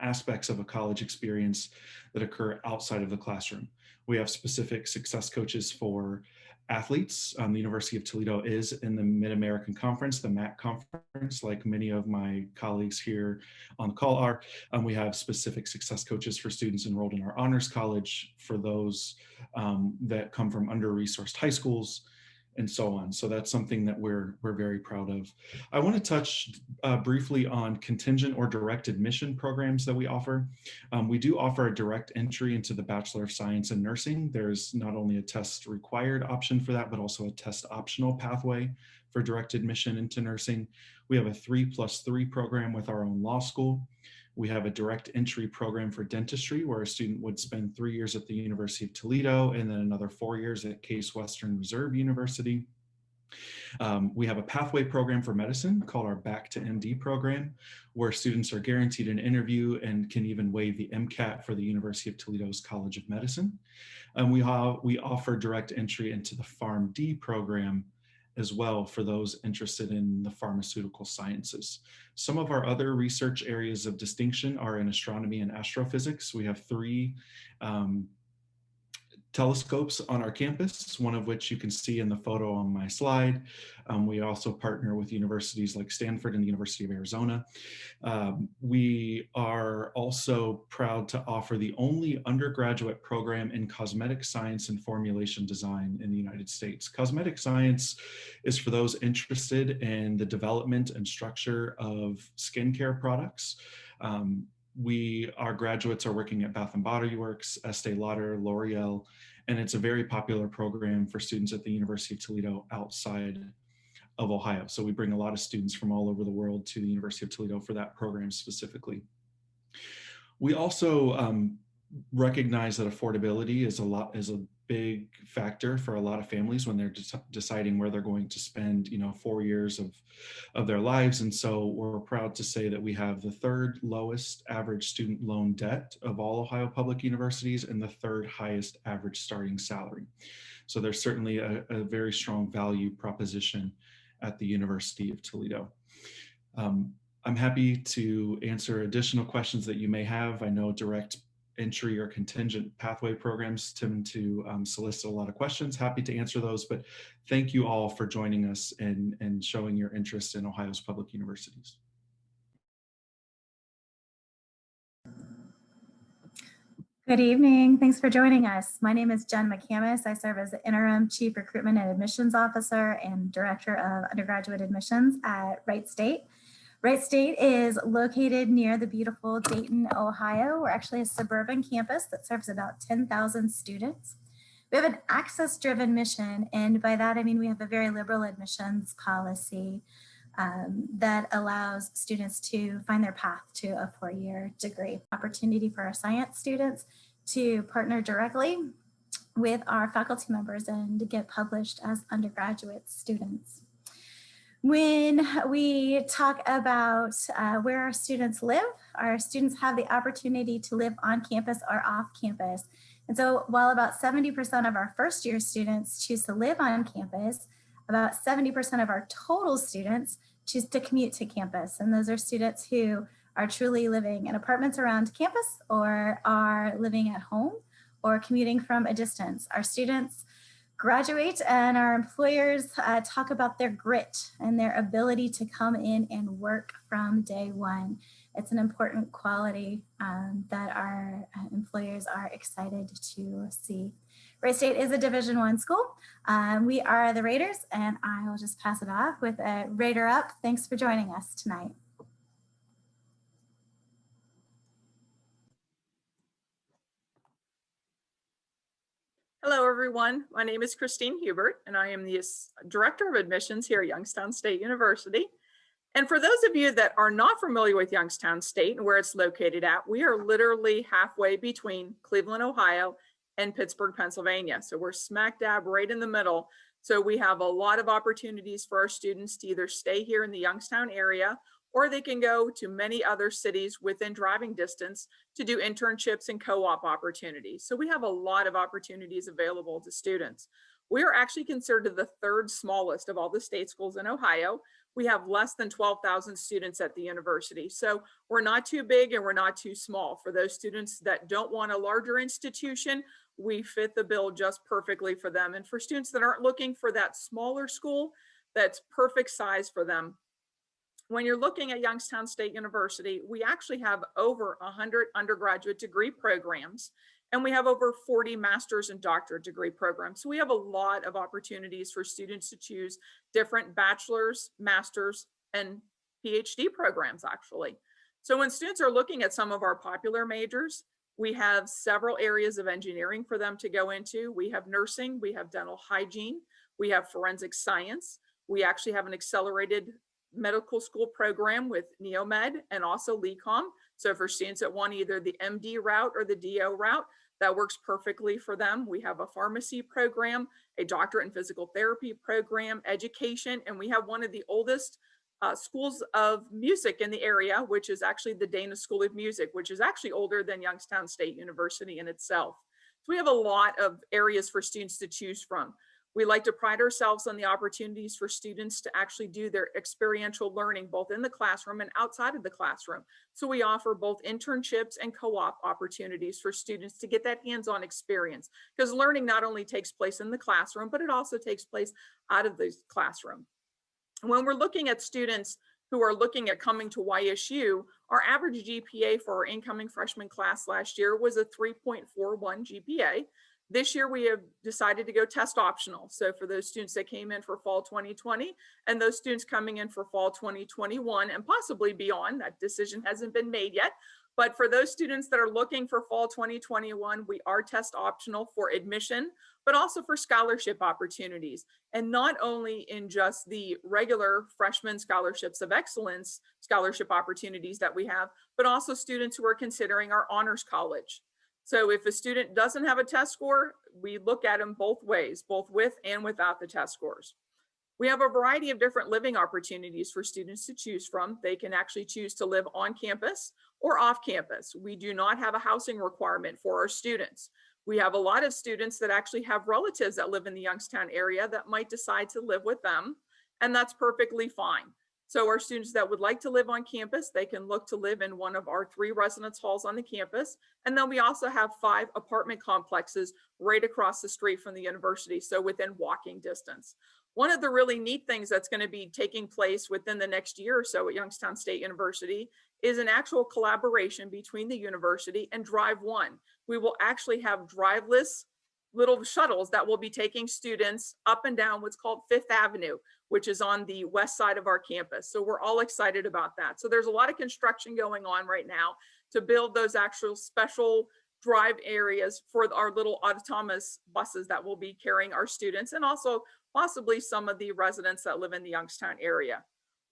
aspects of a college experience that occur outside of the classroom. We have specific success coaches for athletes. The University of Toledo is in the Mid-American Conference, the MAC conference, like many of my colleagues here on the call are. We have specific success coaches for students enrolled in our honors college, for those that come from under-resourced high schools, and so on. So that's something that we're very proud of. I want to touch briefly on contingent or direct admission programs that we offer. We do offer a direct entry into the Bachelor of Science in Nursing. There's not only a test required option for that, but also a test optional pathway for direct admission into nursing. We have a 3+3 program with our own law school. We have a direct entry program for dentistry where a student would spend 3 years at the University of Toledo and then another 4 years at Case Western Reserve University. We have a pathway program for medicine called our Back to MD program, where students are guaranteed an interview and can even waive the MCAT for the University of Toledo's College of Medicine. And we offer direct entry into the PharmD program as well for those interested in the pharmaceutical sciences. Some of our other research areas of distinction are in astronomy and astrophysics. We have 3 telescopes on our campus, one of which you can see in the photo on my slide. We also partner with universities like Stanford and the University of Arizona. We are also proud to offer the only undergraduate program in cosmetic science and formulation design in the United States. Cosmetic science is for those interested in the development and structure of skincare products. Our graduates are working at Bath & Body Works, Estee Lauder, L'Oreal, and it's a very popular program for students at the University of Toledo outside of Ohio. So we bring a lot of students from all over the world to the University of Toledo for that program specifically. We also recognize that affordability is a big factor for a lot of families when they're deciding where they're going to spend 4 years of their lives. And so we're proud to say that we have the 3rd lowest average student loan debt of all Ohio public universities and the 3rd highest average starting salary. So there's certainly a very strong value proposition at the University of Toledo. I'm happy to answer additional questions that you may have. I know direct entry or contingent pathway programs tend to solicit a lot of questions. Happy to answer those, but thank you all for joining us and showing your interest in Ohio's public universities. Good evening. Thanks for joining us. My name is Jen Mcamis. I serve as the Interim Chief Recruitment and Admissions Officer and Director of Undergraduate Admissions at Wright State. Wright State is located near the beautiful Dayton, Ohio. We're actually a suburban campus that serves about 10,000 students. We have an access-driven mission, and by that I mean we have a very liberal admissions policy. that allows students to find their path to a four-year degree. Opportunity for our science students to partner directly with our faculty members and get published as undergraduate students. When we talk about where our students live, our students have the opportunity to live on campus or off campus. And so while about 70% of our first year students choose to live on campus, about 70% of our total students choose to commute to campus. And those are students who are truly living in apartments around campus or are living at home or commuting from a distance. Our students graduate and our employers talk about their grit and their ability to come in and work from day one. It's an important quality that our employers are excited to see. Wright State is a Division I school. We are the Raiders, and I will just pass it off with a Raider up. Thanks for joining us tonight. Hello, everyone. My name is Kristina Hubert, and I am the Director of Admissions here at Youngstown State University. And for those of you that are not familiar with Youngstown State and where it's located at, we are literally halfway between Cleveland, Ohio, and Pittsburgh, Pennsylvania. So we're smack dab right in the middle. So we have a lot of opportunities for our students to either stay here in the Youngstown area, or they can go to many other cities within driving distance to do internships and co-op opportunities. So we have a lot of opportunities available to students. We are actually considered the third smallest of all the state schools in Ohio. We have less than 12,000 students at the university. So we're not too big and we're not too small. For those students that don't want a larger institution, we fit the bill just perfectly for them. And for students that aren't looking for that smaller school, that's perfect size for them. When you're looking at Youngstown State University, we actually have over 100 undergraduate degree programs, and we have over 40 master's and doctorate degree programs. So we have a lot of opportunities for students to choose different bachelor's, master's, and PhD programs, actually. So when students are looking at some of our popular majors, we have several areas of engineering for them to go into. We have nursing, we have dental hygiene, we have forensic science. We actually have an accelerated medical school program with NeoMed and also LECOM. So for students that want either the MD route or the DO route, that works perfectly for them. We have a pharmacy program, a doctorate in physical therapy program, education, and we have one of the oldest schools of music in the area, which is actually the Dana School of Music, which is actually older than Youngstown State University in itself. So we have a lot of areas for students to choose from. We like to pride ourselves on the opportunities for students to actually do their experiential learning, both in the classroom and outside of the classroom. So we offer both internships and co-op opportunities for students to get that hands-on experience, because learning not only takes place in the classroom, but it also takes place out of the classroom. When we're looking at students who are looking at coming to YSU, our average GPA for our incoming freshman class last year was a 3.41 GPA. This year, we have decided to go test optional. So for those students that came in for fall 2020 and those students coming in for fall 2021 and possibly beyond, that decision hasn't been made yet. But for those students that are looking for fall 2021, we are test optional for admission, but also for scholarship opportunities. And not only in just the regular freshman scholarships of excellence, scholarship opportunities that we have, but also students who are considering our honors college. So if a student doesn't have a test score, we look at them both ways, both with and without the test scores. We have a variety of different living opportunities for students to choose from. They can actually choose to live on campus or off campus. We do not have a housing requirement for our students. We have a lot of students that actually have relatives that live in the Youngstown area that might decide to live with them, and that's perfectly fine. So our students that would like to live on campus, they can look to live in one of our 3 residence halls on the campus. And then we also have 5 apartment complexes right across the street from the university, so within walking distance. One of the really neat things that's going to be taking place within the next year or so at Youngstown State University is an actual collaboration between the university and Drive One. We will actually have driveless little shuttles that will be taking students up and down what's called Fifth Avenue, which is on the west side of our campus. So we're all excited about that. So there's a lot of construction going on right now to build those actual special drive areas for our little autonomous buses that will be carrying our students and also possibly some of the residents that live in the Youngstown area.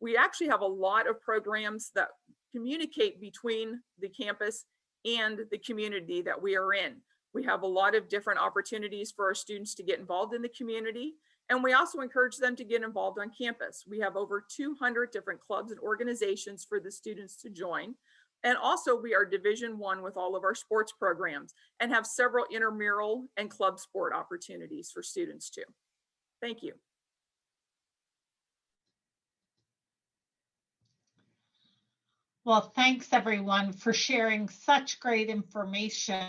we actually have a lot of programs that communicate between the campus and the community that we are in. We have a lot of different opportunities for our students to get involved in the community. And we also encourage them to get involved on campus. We have over 200 different clubs and organizations for the students to join. And also we are Division I with all of our sports programs and have several intramural and club sport opportunities for students too. Thank you. Well, thanks everyone for sharing such great information.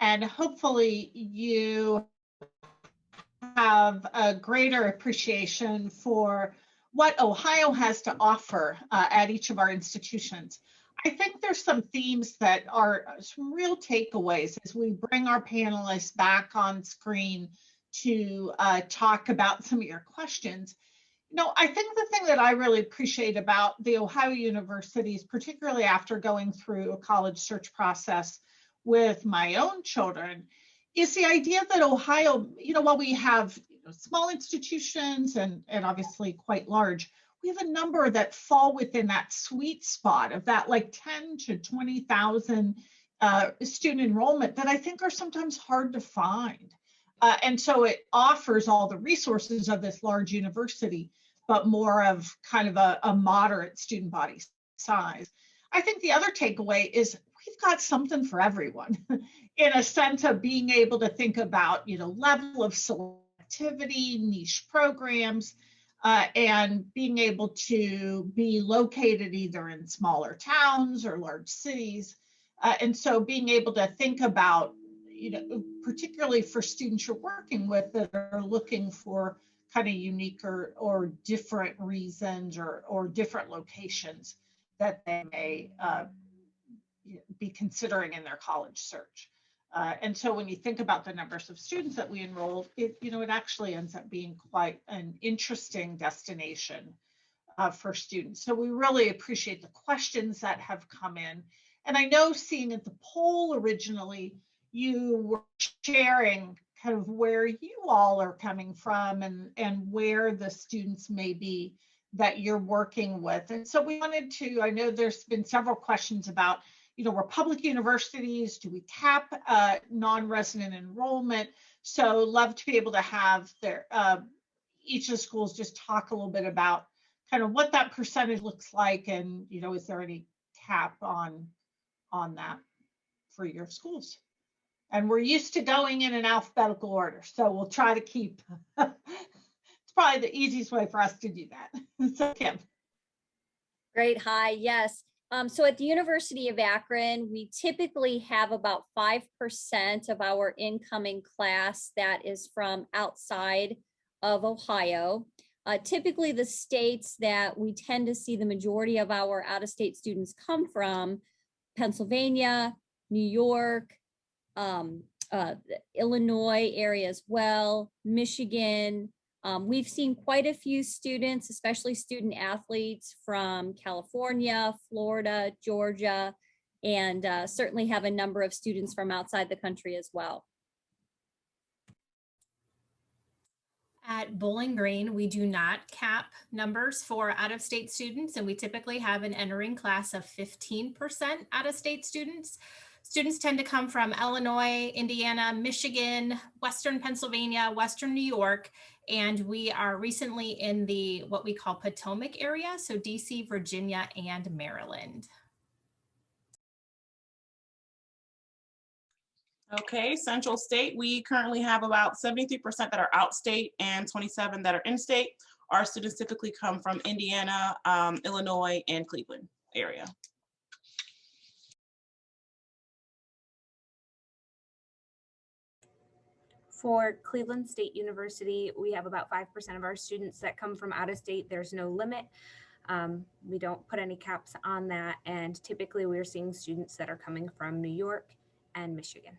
And hopefully you have a greater appreciation for what Ohio has to offer at each of our institutions. I think there's some themes that are some real takeaways as we bring our panelists back on screen to talk about some of your questions. You know, I think the thing that I really appreciate about the Ohio universities, particularly after going through a college search process with my own children, is the idea that Ohio, you know, while we have small institutions and obviously quite large, we have a number that fall within that sweet spot of that like 10 to 20,000 student enrollment that I think are sometimes hard to find. And so it offers all the resources of this large university, but more of kind of a moderate student body size. I think the other takeaway is we've got something for everyone in a sense of being able to think about, you know, level of selectivity, niche programs, and being able to be located either in smaller towns or large cities. And so being able to think about, you know, particularly for students you're working with that are looking for kind of unique or different reasons or different locations that they may be considering in their college search. And so when you think about the numbers of students that we enrolled, it actually ends up being quite an interesting destination for students. So we really appreciate the questions that have come in. And I know seeing at the poll originally, you were sharing kind of where you all are coming from and where the students may be that you're working with. And so we wanted to, I know there's been several questions about, you know, we're public universities, do we cap non-resident enrollment? So love to be able to have their, each of the schools just talk a little bit about kind of what that percentage looks like and, you know, is there any cap on that for your schools? And we're used to going in an alphabetical order, so we'll try to keep, it's probably the easiest way for us to do that. So Kim. Great, hi, yes. So at the University of Akron, we typically have about 5% of our incoming class that is from outside of Ohio. Typically the states that we tend to see the majority of our out-of-state students come from, Pennsylvania, New York, Illinois area as well, Michigan. We've seen quite a few students, especially student athletes from California, Florida, Georgia, and certainly have a number of students from outside the country as well. At Bowling Green, we do not cap numbers for out-of-state students, and we typically have an entering class of 15% out-of-state students. Students tend to come from Illinois, Indiana, Michigan, Western Pennsylvania, Western New York, and we are recently in the what we call Potomac area, so DC, Virginia, and Maryland. Okay, Central State, we currently have about 73% that are outstate and 27 that are in-state. Our students typically come from Indiana, Illinois, and Cleveland area. For Cleveland State University, we have about 5% of our students that come from out of state. There's no limit. We don't put any caps on that. And typically we're seeing students that are coming from New York and Michigan.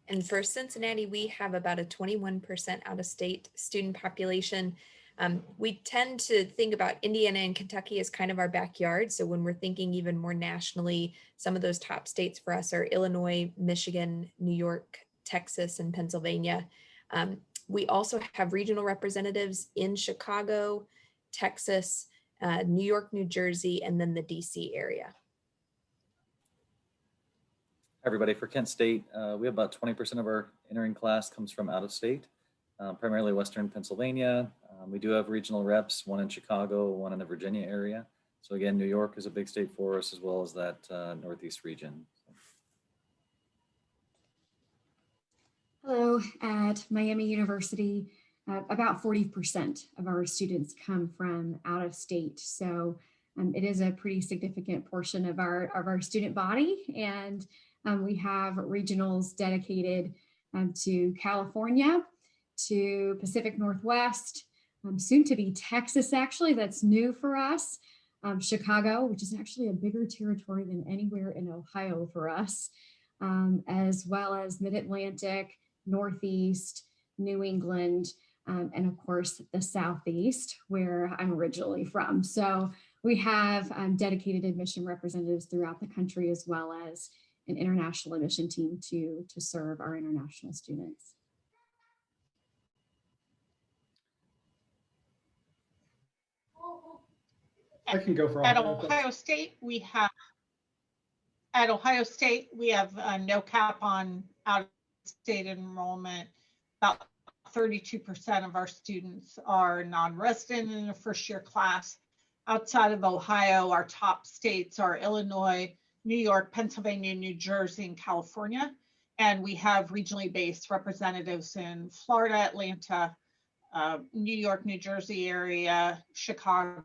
And for Cincinnati, we have about a 21% out-of-state student population. We tend to think about Indiana and Kentucky as kind of our backyard. So when we're thinking even more nationally, some of those top states for us are Illinois, Michigan, New York, Texas, and Pennsylvania. We also have regional representatives in Chicago, Texas, New York, New Jersey, and then the DC area. Everybody, for Kent State, we have about 20% of our entering class comes from out of state, primarily Western Pennsylvania. We do have regional reps, one in Chicago, one in the Virginia area. So again, New York is a big state for us, as well as that Northeast region. Hello, at Miami University, about 40% of our students come from out of state. So it is a pretty significant portion of our student body. And we have regionals dedicated to California, to Pacific Northwest, soon to be Texas, actually, that's new for us. Chicago, which is actually a bigger territory than anywhere in Ohio for us, as well as Mid-Atlantic, Northeast, New England, and of course the Southeast, where I'm originally from. So we have dedicated admission representatives throughout the country, as well as an international admission team to serve our international students. I can go for At Ohio. Ohio State, we have no cap on out-of-state enrollment. About 32% of our students are non-resident in the first-year class. Outside of Ohio, our top states are Illinois, New York, Pennsylvania, New Jersey, and California. And we have regionally based representatives in Florida, Atlanta, New York, New Jersey area, Chicago,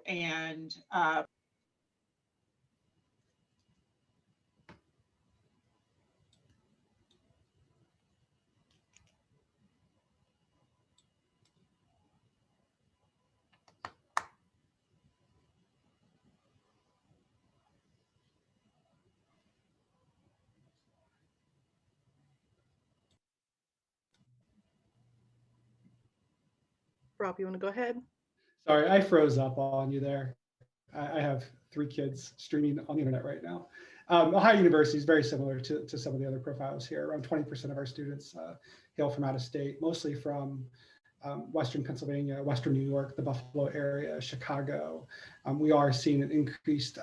and Rob, you want to go ahead? Sorry, I froze up on you there. I have 3 kids streaming on the internet right now. Ohio University is very similar to some of the other profiles here. Around 20% of our students hail from out of state, mostly from Western Pennsylvania, Western New York, the Buffalo area, Chicago. We are seeing an increased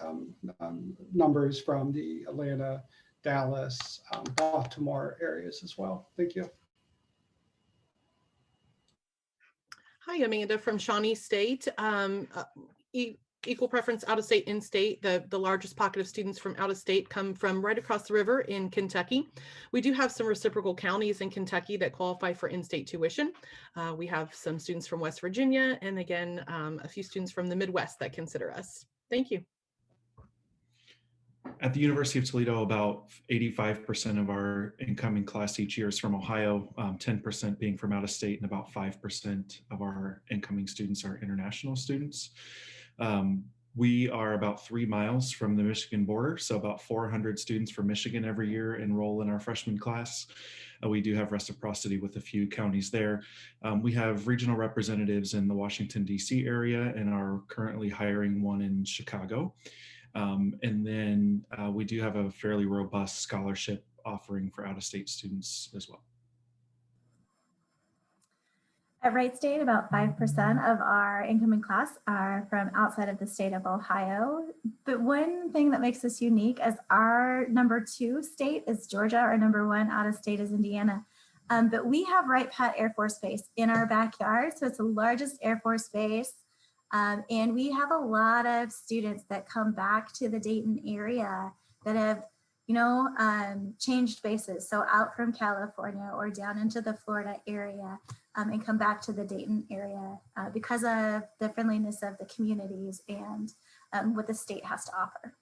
numbers from the Atlanta, Dallas, Baltimore areas as well. Thank you. Hi, Amanda from Shawnee State. Equal preference out of state, in state. The largest pocket of students from out of state come from right across the river in Kentucky. We do have some reciprocal counties in Kentucky that qualify for in-state tuition. We have some students from West Virginia, and again, a few students from the Midwest that consider us. Thank you. At the University of Toledo, about 85% of our incoming class each year is from Ohio, 10% being from out of state, and about 5% of our incoming students are international students. We are about 3 miles from the Michigan border, so about 400 students from Michigan every year enroll in our freshman class. We do have reciprocity with a few counties there. We have regional representatives in the Washington, D.C. area and are currently hiring one in Chicago. And then we do have a fairly robust scholarship offering for out-of-state students as well. At Wright State, about 5% of our incoming class are from outside of the state of Ohio. But one thing that makes us unique is our #2 state is Georgia, our #1 out of state is Indiana. But we have Wright Pat Air Force Base in our backyard. So it's the largest Air Force base. And we have a lot of students that come back to the Dayton area that have, changed bases. So out from California or down into the Florida area and come back to the Dayton area because of the friendliness of the communities and what the state has to offer.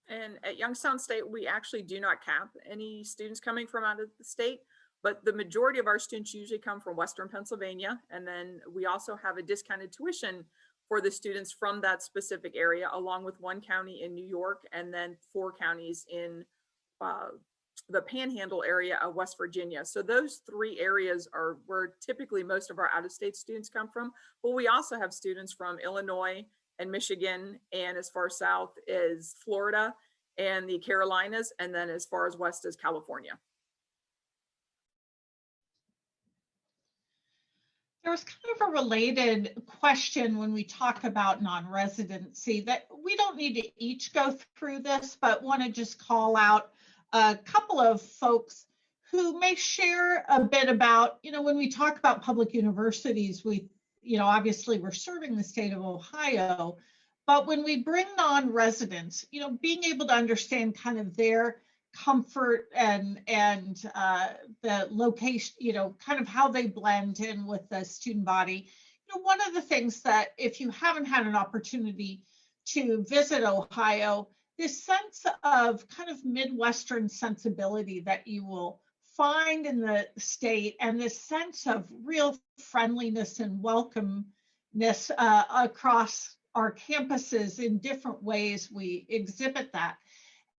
And at Youngstown State, we actually do not cap any students coming from out of the state, but the majority of our students usually come from Western Pennsylvania. And then we also have a discounted tuition for the students from that specific area, along with 1 county in New York and then 4 counties in the Panhandle area of West Virginia. So those 3 areas are where typically most of our out-of-state students come from. But we also have students from Illinois and Michigan, and as far south as Florida and the Carolinas, and then as far as west as California. There was kind of a related question when we talk about non-residency that we don't need to each go through this, but want to just call out a couple of folks who may share a bit about, when we talk about public universities, we, obviously we're serving the state of Ohio, but when we bring non-residents, being able to understand kind of their comfort and the location, kind of how they blend in with the student body. One of the things that if you haven't had an opportunity to visit Ohio, this sense of kind of Midwestern sensibility that you will find in the state, and this sense of real friendliness and welcomeness across our campuses in different ways we exhibit that.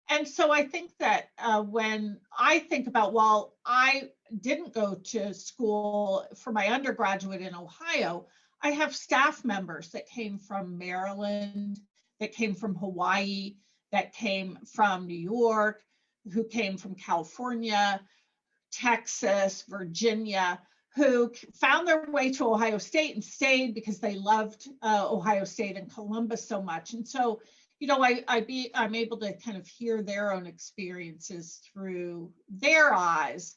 And so I think that when I think about, while I didn't go to school for my undergraduate in Ohio, I have staff members that came from Maryland, that came from Hawaii, that came from New York, who came from California, Texas, Virginia, who found their way to Ohio State and stayed because they loved Ohio State and Columbus so much. And so, I'm able to kind of hear their own experiences through their eyes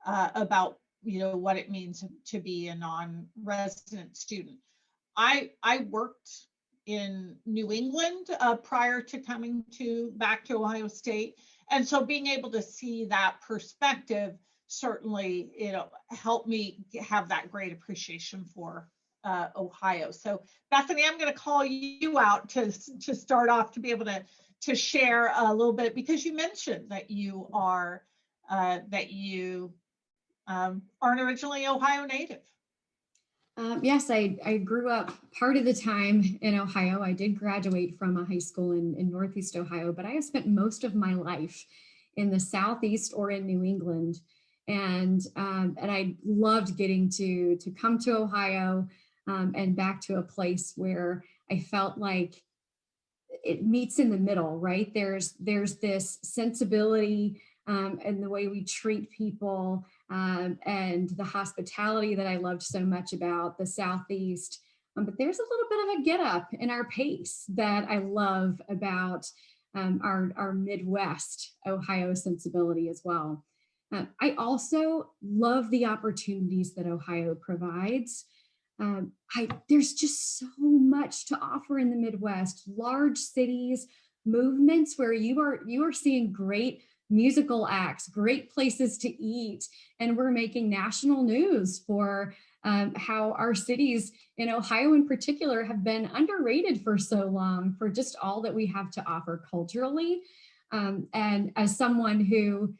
about, what it means to be a non-resident student. I worked in New England prior to coming back to Ohio State. And so being able to see that perspective certainly, helped me have that great appreciation for Ohio. So Bethany, I'm going to call you out to start off to be able to share a little bit, because you mentioned that you are aren't originally Ohio native. Yes, I grew up part of the time in Ohio. I did graduate from a high school in Northeast Ohio, but I have spent most of my life in the Southeast or in New England. And I loved getting to come to Ohio and back to a place where I felt like it meets in the middle, right? There's this sensibility and the way we treat people and the hospitality that I loved so much about the Southeast. But there's a little bit of a get up in our pace that I love about our Midwest Ohio sensibility as well. I also love the opportunities that Ohio provides. There's just so much to offer in the Midwest, large cities, movements where you are seeing great musical acts, great places to eat, and we're making national news for how our cities in Ohio in particular have been underrated for so long for just all that we have to offer culturally. And as someone who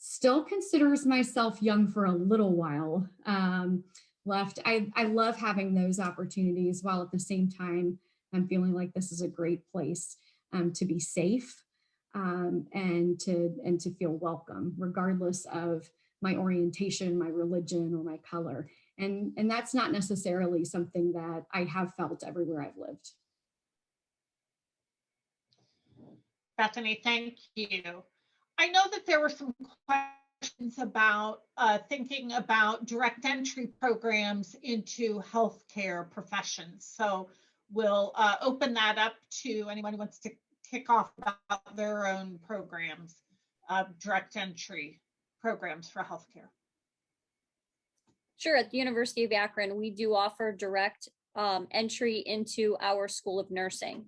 still considers myself young for a little while left, I love having those opportunities, while at the same time I'm feeling like this is a great place to be safe and to feel welcome, regardless of my orientation, my religion, or my color. And that's not necessarily something that I have felt everywhere I've lived. Bethany, thank you. I know that there were some questions about thinking about direct entry programs into healthcare professions. So we'll open that up to anyone who wants to kick off about their own programs, direct entry programs for healthcare. Sure. At the University of Akron, we do offer direct entry into our School of Nursing.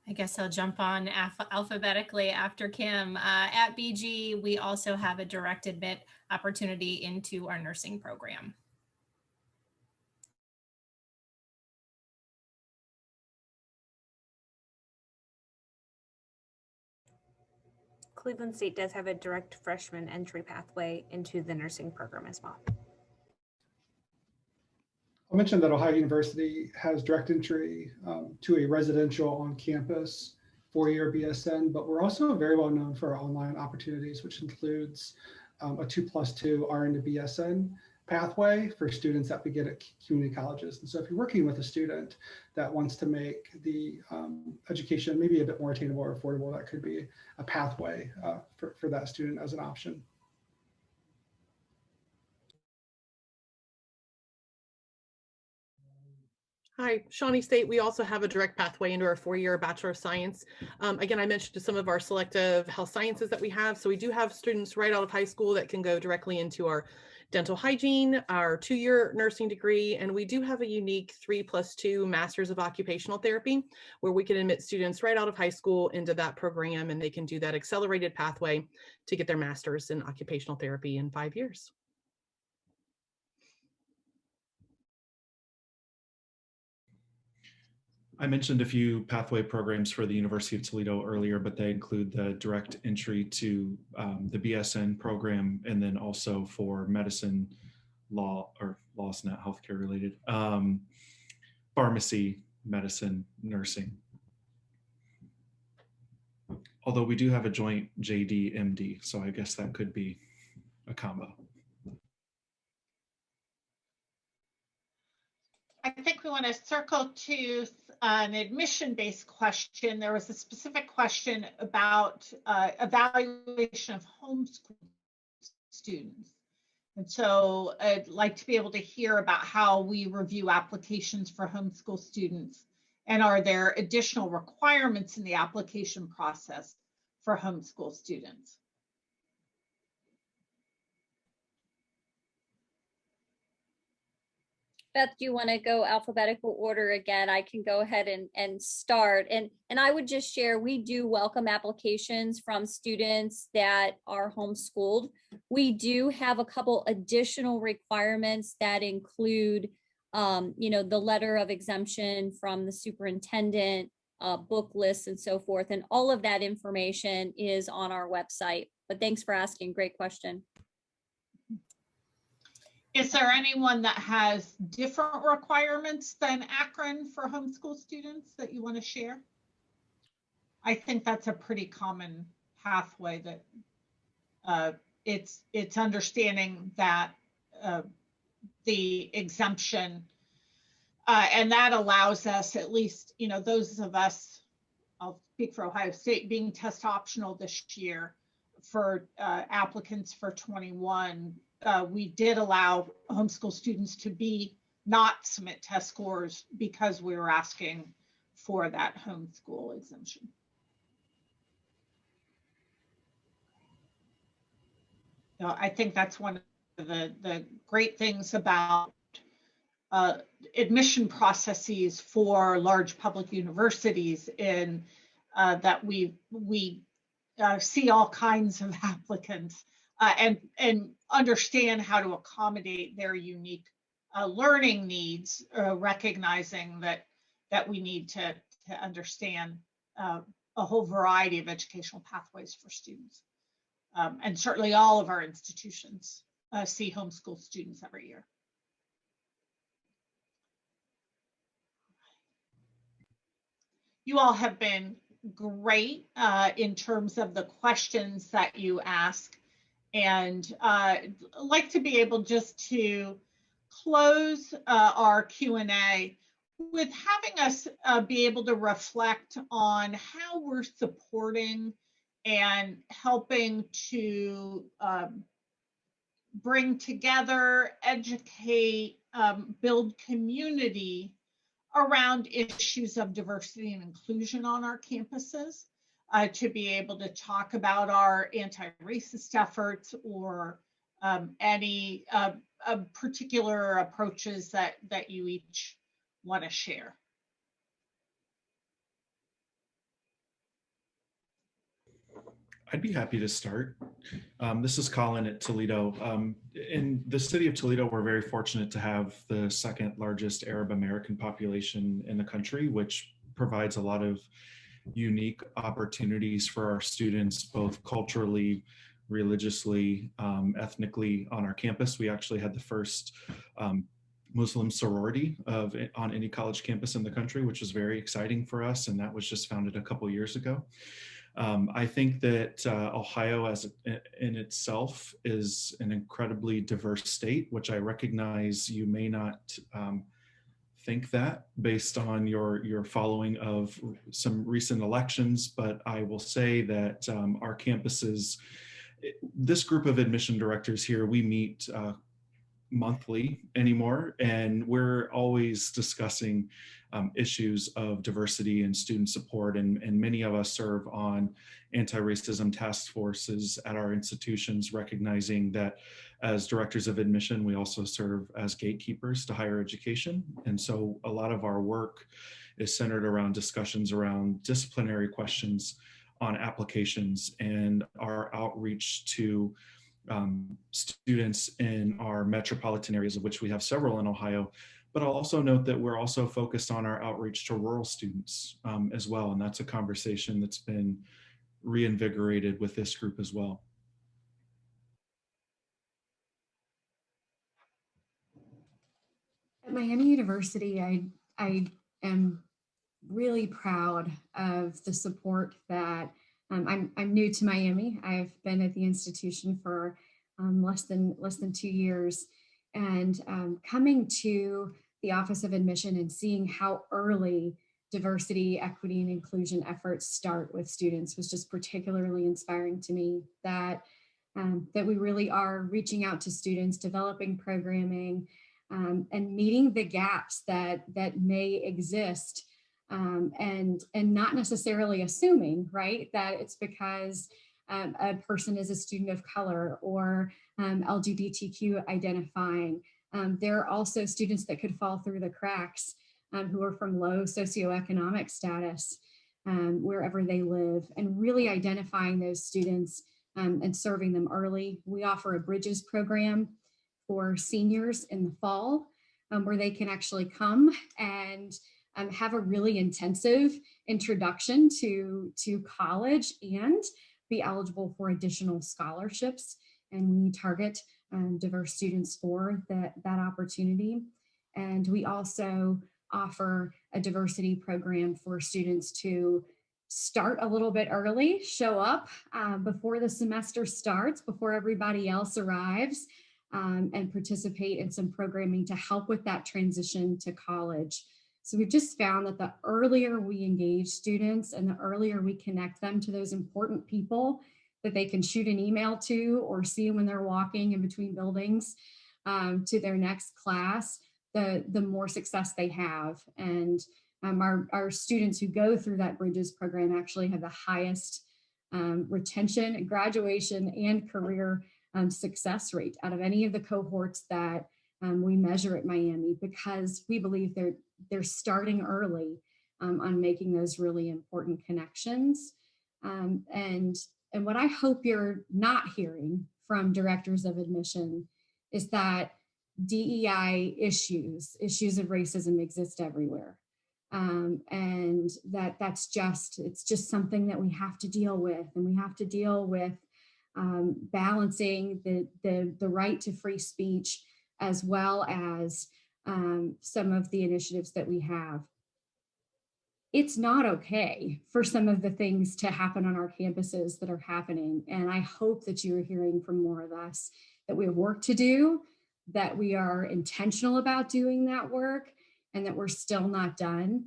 I guess I'll jump on alphabetically after Kim. At BG, we also have a direct admit opportunity into our nursing program. Cleveland State does have a direct freshman entry pathway into the nursing program as well. I'll mention that Ohio University has direct entry to a residential on-campus 4-year BSN, but we're also very well known for our online opportunities, which includes a 2+2 RN to BSN pathway for students that begin at community colleges. And so if you're working with a student that wants to make the education maybe a bit more attainable or affordable, that could be a pathway for that student as an option. Hi, Shawnee State. We also have a direct pathway into our 4-year Bachelor of Science. Again, I mentioned some of our selective health sciences that we have. So we do have students right out of high school that can go directly into our dental hygiene, our 2-year nursing degree, and we do have a unique 3+2 Masters of Occupational Therapy, where we can admit students right out of high school into that program, and they can do that accelerated pathway to get their master's in occupational therapy in 5 years. I mentioned a few pathway programs for the University of Toledo earlier, but they include the direct entry to the BSN program, and then also for medicine, law, or law's not healthcare related, pharmacy, medicine, nursing. Although we do have a joint JD, MD, so I guess that could be a combo. I think we want to circle to an admission-based question. There was a specific question about evaluation of homeschool students. And so I'd like to be able to hear about how we review applications for homeschool students, and are there additional requirements in the application process for homeschool students? Beth, do you want to go alphabetical order again? I can go ahead and start. And I would just share, we do welcome applications from students that are homeschooled. We do have a couple additional requirements that include, the letter of exemption from the superintendent, book lists and so forth. And all of that information is on our website. But thanks for asking. Great question. Is there anyone that has different requirements than Akron for homeschool students that you want to share? I think that's a pretty common pathway, that it's understanding that the exemption and that allows us, at least, those of us, I'll speak for Ohio State, being test optional this year for applicants for 21. We did allow homeschool students to not submit test scores because we were asking for that homeschool exemption. I think that's one of the great things about admission processes for large public universities, in that we see all kinds of applicants and understand how to accommodate their unique learning needs, recognizing that we need to understand a whole variety of educational pathways for students. And certainly all of our institutions see homeschool students every year. You all have been great in terms of the questions that you ask. And I'd like to be able just to close our Q&A with having us be able to reflect on how we're supporting and helping to bring together, educate, build community around issues of diversity and inclusion on our campuses. To be able to talk about our anti-racist efforts, or any particular approaches that you each want to share. I'd be happy to start. This is Colin at Toledo. In the city of Toledo, we're very fortunate to have the second largest Arab American population in the country, which provides a lot of unique opportunities for our students, both culturally, religiously, ethnically on our campus. We actually had the first Muslim sorority on any college campus in the country, which was very exciting for us, and that was just founded a couple years ago. I think that Ohio in itself is an incredibly diverse state, which I recognize you may not think that based on your following of some recent elections, but I will say that our campuses, this group of admission directors here, we meet monthly anymore, and we're always discussing issues of diversity and student support, and many of us serve on anti-racism task forces at our institutions, recognizing that as directors of admission, we also serve as gatekeepers to higher education. And so a lot of our work is centered around discussions around disciplinary questions on applications and our outreach to students in our metropolitan areas, of which we have several in Ohio. But I'll also note that we're also focused on our outreach to rural students as well. And that's a conversation that's been reinvigorated with this group as well. At Miami University, I am really proud of the support that I'm new to Miami. I've been at the institution for less than 2 years, and coming to the Office of Admission and seeing how early diversity, equity, and inclusion efforts start with students was just particularly inspiring to me. That we really are reaching out to students, developing programming, and meeting the gaps that may exist. And not necessarily assuming, right, that it's because a person is a student of color or LGBTQ identifying. There are also students that could fall through the cracks who are from low socioeconomic status wherever they live, and really identifying those students and serving them early. We offer a Bridges program for seniors in the fall where they can actually come and have a really intensive introduction to college and be eligible for additional scholarships. And we target diverse students for that opportunity. And we also offer a diversity program for students to start a little bit early, show up before the semester starts, before everybody else arrives, and participate in some programming to help with that transition to college. So we've just found that the earlier we engage students and the earlier we connect them to those important people that they can shoot an email to or see when they're walking in between buildings to their next class, the more success they have. And our students who go through that Bridges program actually have the highest retention, graduation, and career success rate out of any of the cohorts that we measure at Miami, because we believe they're starting early on making those really important connections. And what I hope you're not hearing from directors of admission is that DEI issues of racism exist everywhere. And it's just something that we have to deal with, and we have to deal with balancing the right to free speech as well as some of the initiatives that we have. It's not okay for some of the things to happen on our campuses that are happening. And I hope that you are hearing from more of us that we have work to do, that we are intentional about doing that work, and that we're still not done.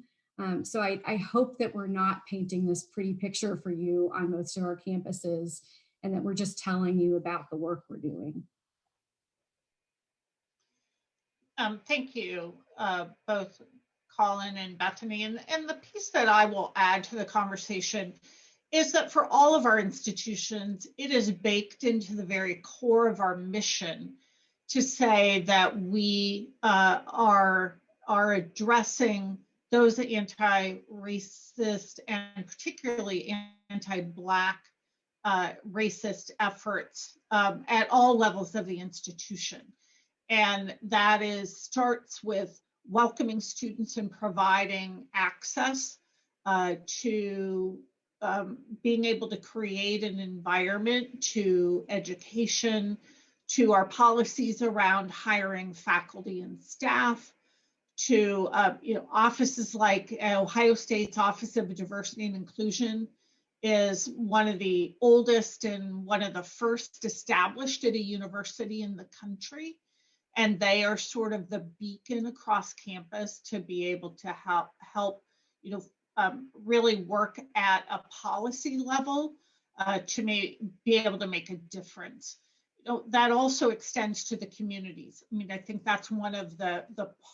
So I hope that we're not painting this pretty picture for you on most of our campuses, and that we're just telling you about the work we're doing. Thank you, both Colin and Bethany. And the piece that I will add to the conversation is that for all of our institutions, it is baked into the very core of our mission to say that we are addressing those anti-racist and particularly anti-Black racist efforts at all levels of the institution. And that starts with welcoming students and providing access to being able to create an environment, to education, to our policies around hiring faculty and staff, to offices like Ohio State's Office of Diversity and Inclusion is one of the oldest and one of the first established at a university in the country. And they are sort of the beacon across campus to be able to help really work at a policy level to be able to make a difference. That also extends to the communities. I mean, I think that's one of the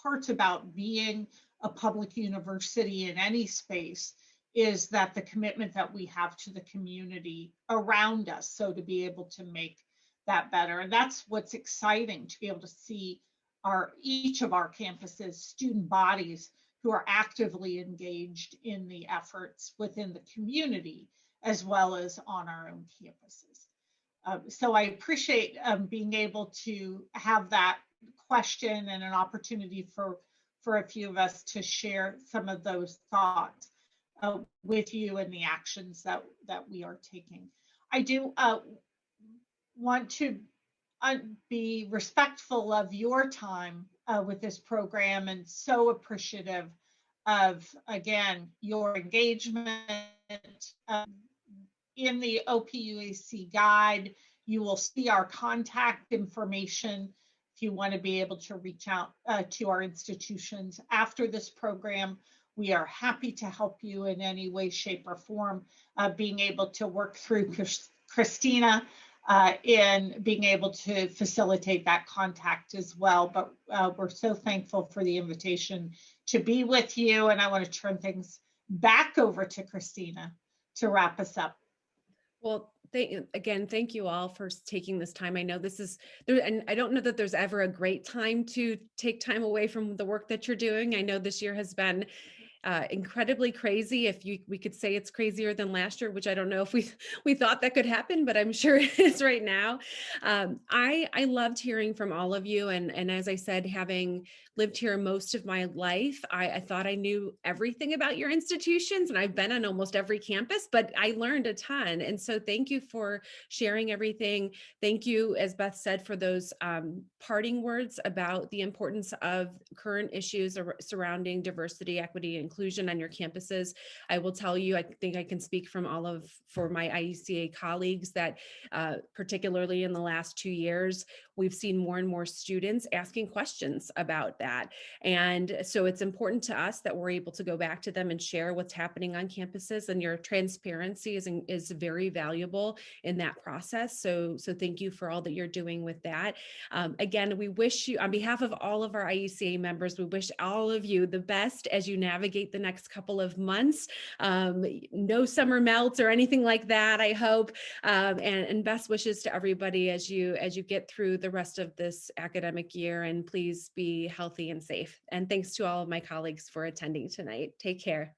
parts about being a public university in any space, is that the commitment that we have to the community around us. So to be able to make that better. And that's what's exciting, to be able to see each of our campuses, student bodies who are actively engaged in the efforts within the community, as well as on our own campuses. So I appreciate being able to have that question and an opportunity for a few of us to share some of those thoughts with you and the actions that we are taking. I do want to be respectful of your time with this program, and so appreciative of, again, your engagement. In the OPUAC guide, you will see our contact information if you want to be able to reach out to our institutions after this program. We are happy to help you in any way, shape, or form, being able to work through Kristina in being able to facilitate that contact as well. But we're so thankful for the invitation to be with you. And I want to turn things back over to Kristina to wrap us up. Well, thank you all for taking this time. I know this is there, and I don't know that there's ever a great time to take time away from the work that you're doing. I know this year has been incredibly crazy. If we could say it's crazier than last year, which I don't know if we thought that could happen, but I'm sure it is right now. I loved hearing from all of you, and as I said, having lived here most of my life, I thought I knew everything about your institutions, and I've been on almost every campus, but I learned a ton. And so thank you for sharing everything. Thank you, as Beth said, for those parting words about the importance of current issues surrounding diversity, equity, and inclusion on your campuses. I will tell you, I think I can speak for my IECA colleagues that particularly in the last 2 years, we've seen more and more students asking questions about that. And so it's important to us that we're able to go back to them and share what's happening on campuses, and your transparency is very valuable in that process. So thank you for all that you're doing with that. Again, we wish you, on behalf of all of our IECA members, we wish all of you the best as you navigate the next couple of months. No summer melts or anything like that, I hope. And best wishes to everybody as you get through the rest of this academic year, and please be healthy and safe. And thanks to all of my colleagues for attending tonight. Take care.